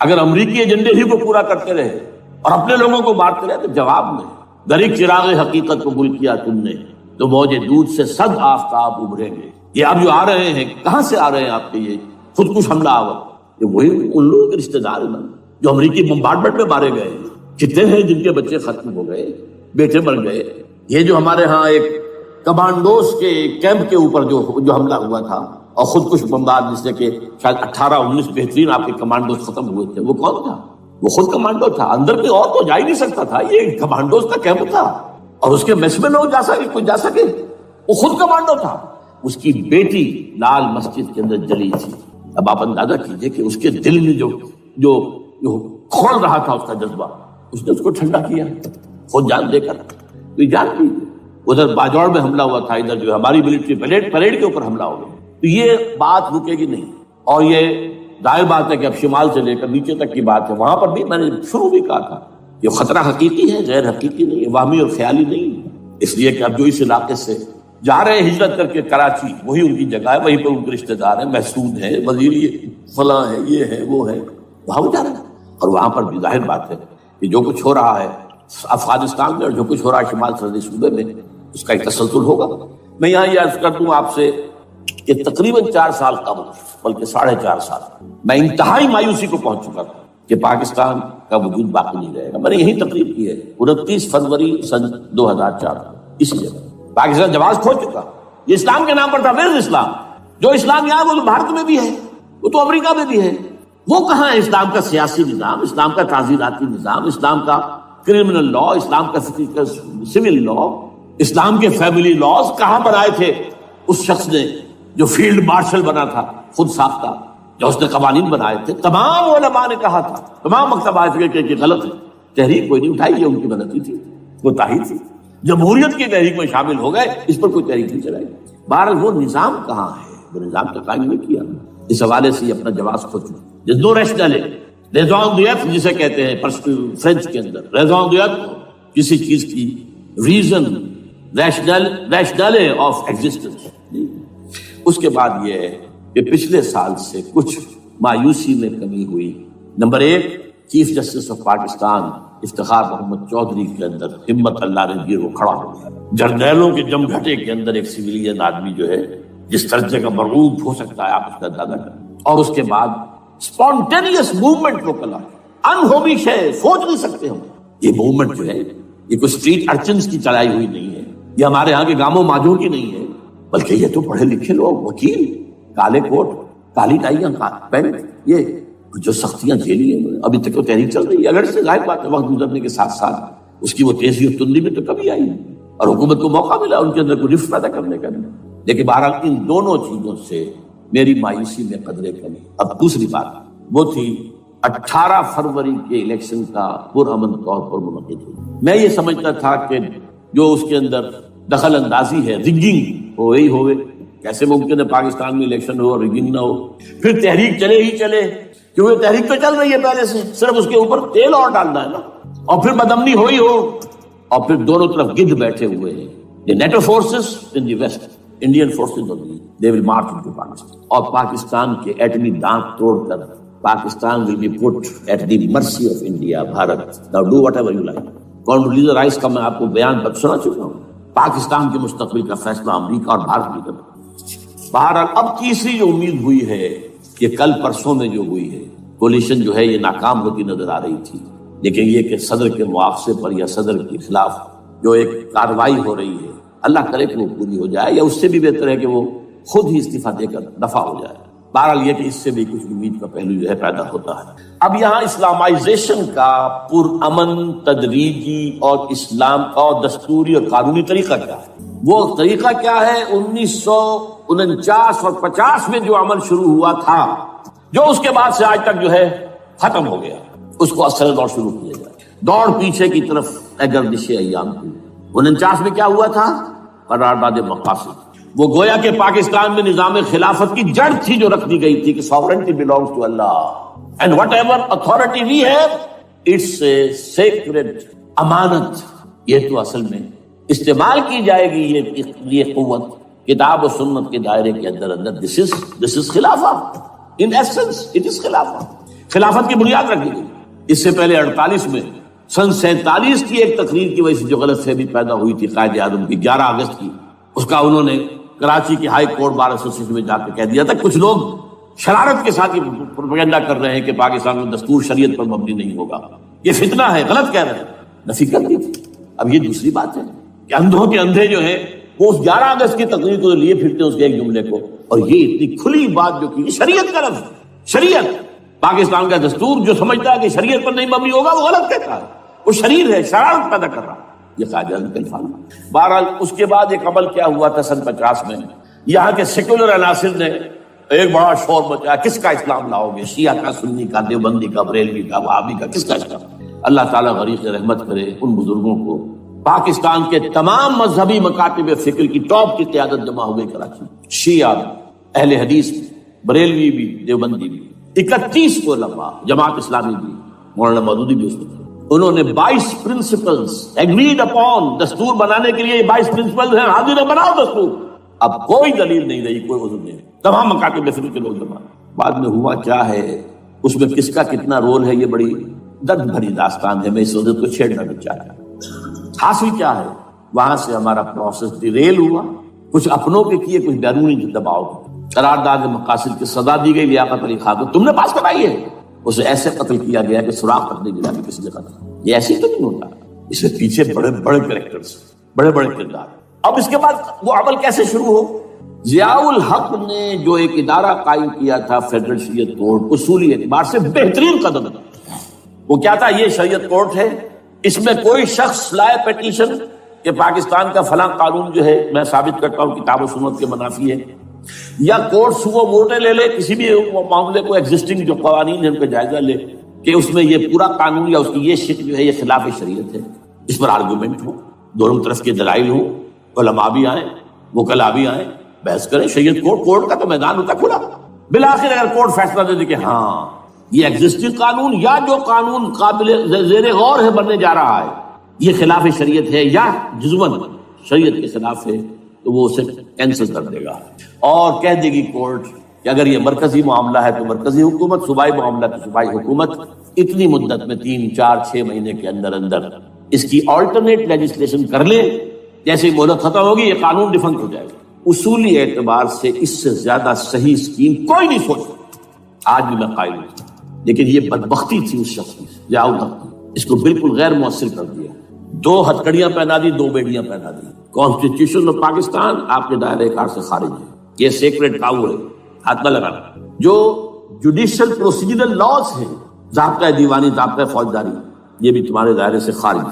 اگر امریکی ایجنڈے ہی کو پورا کرتے رہے اور اپنے لوگوں کو مارتے رہے، تو جواب میں گریک چراغ حقیقت قبول کیا تم نے تو موجے دودھ سے صد آفتاب ابھریں گے۔ یہ اب جو آ رہے ہیں، کہاں سے آ رہے ہیں آپ کے یہ خودکش حملہ آور؟ یہ وہی ان لوگوں کے رشتے دار ہیں جو امریکی بمبارڈمنٹ میں مارے گئے، کتنے ہیں جن کے بچے ختم ہو گئے، بیٹے مر گئے۔ یہ جو ہمارے ہاں ایک کمانڈوز کے کیمپ کے اوپر جو حملہ ہوا تھا اور خودکش بمبار، جس سے کہ شاید 18-19 بہترین آپ کے کمانڈوز ختم ہوئے تھے، وہ کون تھا؟ وہ خود کمانڈو تھا، اندر کوئی اور تو جا ہی نہیں سکتا تھا، یہ کمانڈوز کا کیمپ تھا، اور اس کے میس میں لوگ جا سکے، کوئی جا سکے، وہ خود کمانڈو تھا۔ اس کی بیٹی لال مسجد کے اندر جلی تھی۔ اب آپ اندازہ کیجئے کہ اس کے دل میں جو کھول رہا تھا اس کا جذبہ، اس نے اس کو ٹھنڈا کیا خود جان دے کر۔ تو جان دی ادھر باجوڑ میں حملہ ہوا تھا، ادھر جو ہماری ملٹری پریڈ کے اوپر حملہ ہو گیا۔ تو یہ بات رکے گی نہیں، اور یہ ظاہر بات ہے کہ اب شمال سے لے کر نیچے تک کی بات ہے، وہاں پر بھی میں نے شروع بھی کہا تھا یہ خطرہ حقیقی ہے، غیر حقیقی نہیں ہے، وہمی اور خیالی نہیں ہے۔ اس لیے کہ اب جو اس علاقے سے جا رہے ہیں ہجرت کر کے کراچی، وہی ان کی جگہ ہے، وہیں پر ان کے رشتے دار ہیں، محسود ہیں، وزیر فلاں ہے، یہ ہے وہ ہے، وہاں وہ جا رہے ہیں۔ اور وہاں پر بھی ظاہر بات ہے کہ جو کچھ ہو رہا ہے افغانستان میں اور جو کچھ ہو رہا ہے شمال سرحدی صوبے میں، اس کا ایک تسلسل ہوگا۔ میں یہاں یہ عرض کر دوں آپ سے کہ تقریباً 4 سال قبل، بلکہ 4.5 سال، میں انتہائی مایوسی کو پہنچ چکا تھا کہ پاکستان کا وجود باقی نہیں رہے گا۔ میں نے یہی تقریر کی ہے 29 فروری سن 2004، اس لیے پاکستان جواز کھو چکا، یہ اسلام کے نام پر تھا، ویئر اسلام؟ جو اسلام یہاں وہ تو بھارت میں بھی ہے، وہ تو امریکہ میں بھی ہے، وہ کہاں ہے اسلام کا سیاسی نظام، اسلام کا تعزیراتی نظام، اسلام کا کرمنل لا، اسلام کا سول لا، اسلام کے فیملی لاز کہاں بنائے تھے اس شخص نے جو فیلڈ مارشل بنا تھا، خود ساختہ، جو اس نے قوانین بنائے تھے؟ تمام علماء نے کہا تھا، تمام مکتبہ فکر کہ غلط ہے، تحریک کوئی نہیں اٹھائی، یہ ان کی غلطی تھی، کوتاہی تھی، جمہوریت کی تحریک میں شامل ہو گئے، اس پر کوئی تحریک نہیں چلائی۔ بہرحال وہ نظام کہاں ہے؟ وہ نظام کا قائم نہیں کیا۔ اس حوالے سے یہ اپنا جواز کھو چکا۔ There's no raison d'être جسے کہتے ہیں فرینچ کے اندر، raison d'être کسی چیز کی ریزن، ریشنل آف ایگزسٹنس۔ اس کے بعد یہ ہے کہ پچھلے سال سے کچھ مایوسی میں کمی ہوئی۔ Number 1، chief justice of Pakistan Iftikhar Muhammad Chaudhry کے اندر ہمت اللہ نے دی، وہ کھڑا ہو گیا۔ جرنیلوں کے جم گھٹے کے اندر ایک سویلین آدمی جو ہے جس درجے کا مرعوب ہو سکتا ہے آپ اس کا اندازہ کریں۔ اور اس کے بعد اسپونٹینیس موومنٹ کو کلا، انہومی شے، سوچ نہیں سکتے ہم۔ یہ موومنٹ جو ہے یہ کوئی اسٹریٹ ارچنز کی چلائی ہوئی نہیں ہے، یہ ہمارے ہاں کے گاموں ماجوں کی نہیں ہے، بلکہ یہ تو پڑھے لکھے لوگ، وکیل، کالے کوٹ، کالی ٹائیاں، پینٹ، یہ جو سختیاں جھیلی ہیں، ابھی تک تو تحریک چل رہی ہے۔ اگر سے ظاہر بات ہے وقت گزرنے کے ساتھ ساتھ اس کی وہ تیزی اور تندی میں تو کمی آئی اور حکومت کو موقع ملا ان کے اندر کوئی رفت پیدا کرنے کا نہیں۔ لیکن بہرحال ان دونوں چیزوں سے میری مایوسی میں قدرے کمی۔ اب دوسری بات وہ تھی 18 فروری کے الیکشن کا پرامن طور پر منعقد ہوئی۔ میں یہ سمجھتا تھا کہ جو اس کے اندر دخل اندازی ہے، ریگنگ ہوئے، کیسے ممکن ہے پاکستان میں الیکشن ہو اور ریگنگ نہ ہو؟ پھر تحریک چلے ہی چلے، کیونکہ تحریک تو چل رہی ہے پہلے سے، صرف اس کے اوپر تیل اور ڈالنا ہے نا، اور پھر بدامنی ہوئی ہو، اور پھر دونوں طرف گدھ بیٹھے ہوئے ہیں، the NATO forces in the west, Indian forces on the east, they will march into Pakistan، اور پاکستان کے ایٹمی دانت توڑ کر Pakistan will be put at the mercy of India، Bharat. Now do whatever you like۔ Condoleezza Rice کا میں آپ کو بیان پر سنا چکا ہوں، پاکستان کے مستقبل کا فیصلہ امریکہ اور بھارت بھی کرے۔ بہرحال اب تیسری جو امید ہوئی ہے کہ کل پرسوں میں جو ہوئی ہے کولیشن جو ہے یہ ناکام ہوتی نظر آ رہی تھی، لیکن یہ کہ صدر کے مواخذے پر یا صدر کے خلاف جو ایک کارروائی ہو رہی ہے، اللہ کرے کہ وہ پوری ہو جائے، یا اس سے بھی بہتر ہے کہ وہ خود ہی استعفیٰ دے کر دفع ہو جائے۔ بہرحال یہ کہ اس سے بھی کچھ امید کا پہلو جو ہے پیدا ہوتا ہے۔ اب یہاں اسلامائزیشن کا پرامن، تدریجی اور اسلام کا دستوری اور قانونی طریقہ کیا ہے؟ وہ طریقہ کیا ہے؟ 1949 اور 50 میں جو عمل شروع ہوا تھا، جو اس کے بعد سے آج تک جو ہے ختم ہو گیا، اس کو اصل دور شروع کیا جائے، دوڑ پیچھے کی طرف اے گردش ایام کی۔ 49 میں کیا ہوا تھا؟ قرارداد مقاصد۔ وہ گویا کہ پاکستان میں نظام خلافت کی جڑ تھی جو رکھ دی گئی تھی کہ sovereignty belongs to Allah and whatever authority we have it's a sacred امانت، یہ تو اصل میں استعمال کی جائے گی یہ قوت کتاب و سنت کے دائرے کے اندر۔ this is خلافہ، in essence it is خلافہ۔ خلافت کی بنیاد رکھی گئی۔ اس سے پہلے 48 میں سن 47 کی ایک تقریر کی وجہ سے جو غلط فہمی پیدا ہوئی تھی قائد اعظم کی 11 اگست کی، اس کا انہوں نے کراچی کی ہائی کورٹ بار ایسوسیشن میں جا کے کہہ دیا تھا کچھ لوگ شرارت کے ساتھ یہ پروپیگنڈا کر رہے ہیں کہ پاکستان میں دستور شریعت پر مبنی نہیں ہوگا، یہ فتنہ ہے، غلط کہہ رہے ہیں، نفی کر دی تھی۔ اب یہ دوسری بات ہے کہ اندھوں کے اندھے جو ہیں وہ اس 11 اگست کی تقریر کو لیے پھرتے ہیں اس کے ایک جملے کو، اور یہ اتنی کھلی بات جو کی شریعت کا لفظ، شریعت پاکستان کا دستور جو سمجھتا ہے کہ شریعت پر نہیں مبنی ہوگا وہ غلط کہتا ہے، وہ شریر ہے، شرارت پیدا کر رہا ہے، یہ قائد اعظم کا الفاظ۔ بہرحال اس کے بعد ایک عمل کیا ہوا تھا سن 50 میں، یہاں کے سیکولر عناصر نے ایک بڑا شور مچایا، کس کا اسلام لاؤ گے؟ شیعہ کا، سنی کا، دیوبندی کا، بریلوی کا، وہابی کا، کس کا اسلام؟ اللہ تعالیٰ غریق رحمت کرے ان بزرگوں کو۔ پاکستان کے تمام مذہبی مکاتب فکر کی ٹاپ کی قیادت جمع ہو گئی کراچی، شیعہ، اہل حدیث، بریلوی بھی، دیوبندی بھی، 31 علماء، جماعت اسلامی بھی، مولانا مودودی بھی اس میں تھے۔ انہوں نے 22 پرنسپلز ایگریڈ اپون، دستور بنانے کے لیے 22 پرنسپلز ہیں، حاضر ہے بناؤ دستور۔ اب کوئی دلیل نہیں رہی، کوئی عذر نہیں، تمام مکاتب فکر کے لوگ جمع۔ بعد میں ہوا کیا ہے، اس میں کس کا کتنا رول ہے، یہ بڑی درد بھری داستان ہے، میں اس وجہ کو چھیڑنا نہیں چاہتا۔ حاصل کیا ہے، وہاں سے ہمارا پروسیس ڈیریل ہوا، کچھ اپنوں کے کیے، کچھ بیرونی دباؤ۔ قرارداد مقاصد کی سزا دی گئی لیاقت علی خان کو، تم نے پاس کرائی ہے، اسے ایسے قتل کیا گیا کہ سراغ تک نہیں ملا کہ کسی نے قتل۔ یہ ایسے تو نہیں ہوتا، اس میں پیچھے بڑے بڑے کریکٹرز، بڑے بڑے کردار۔ اب اس کے بعد وہ عمل کیسے شروع ہو؟ ضیاء الحق نے جو ایک ادارہ قائم کیا تھا فیڈرل شریعت کورٹ، اصولی اعتبار سے بہترین قدم ہے۔ وہ کیا تھا؟ یہ شریعت کورٹ ہے، اس میں کوئی شخص لائے پیٹیشن کہ پاکستان کا فلاں قانون جو ہے میں ثابت کرتا ہوں کتاب و سنت کے منافی ہے، یا کورٹ سو موٹے لے لے کسی بھی معاملے کو، ایگزسٹنگ جو قوانین ہیں ان کا جائزہ لے کہ اس میں یہ پورا قانون یا اس کی یہ شک جو ہے یہ خلاف شریعت ہے، اس پر آرگومنٹ ہو، دونوں طرف کے دلائل ہوں، علماء بھی آئیں، وکلاء بھی آئیں، بحث کریں۔ شریعت کورٹ کا تو میدان ہوتا کھلا، بالآخر اگر کورٹ فیصلہ دے دے کہ ہاں یہ ایگزسٹنگ قانون یا جو قانون قابل زیر غور ہے بننے جا رہا ہے یہ خلاف شریعت ہے یا جزوًا شریعت کے خلاف ہے، تو وہ اسے کینسل کر دے گا اور کہہ دے گی کورٹ کہ اگر یہ مرکزی معاملہ ہے تو مرکزی حکومت، صوبائی معاملہ تو صوبائی حکومت اتنی مدت میں 3 4 6 مہینے کے اندر اندر اس کی آلٹرنیٹ لیجسلیشن کر لے، جیسے ہی مہلت ختم ہوگی یہ قانون ڈیفنکٹ ہو جائے گا۔ اصولی اعتبار سے اس سے زیادہ صحیح اسکیم کوئی نہیں سوچ سکتا، آج بھی میں قائل ہوں، لیکن یہ بدبختی تھی اس شخص کی، ضیاء الحق کی، اس کو بالکل غیر مؤثر کر دیا۔ 2 ہتھکڑیاں پہنا دی، 2 بیڑیاں پہنا دی۔ کانسٹیٹیوشن آف پاکستان آپ کے دائرے کار سے خارج ہے، یہ سیکریٹ کاؤ ہے، ہاتھ نہ لگانا۔ جو جوڈیشل پروسیجرل لاز ہیں، ضابطہ دیوانی، ضابطہ فوجداری، یہ بھی تمہارے دائرے سے خارج۔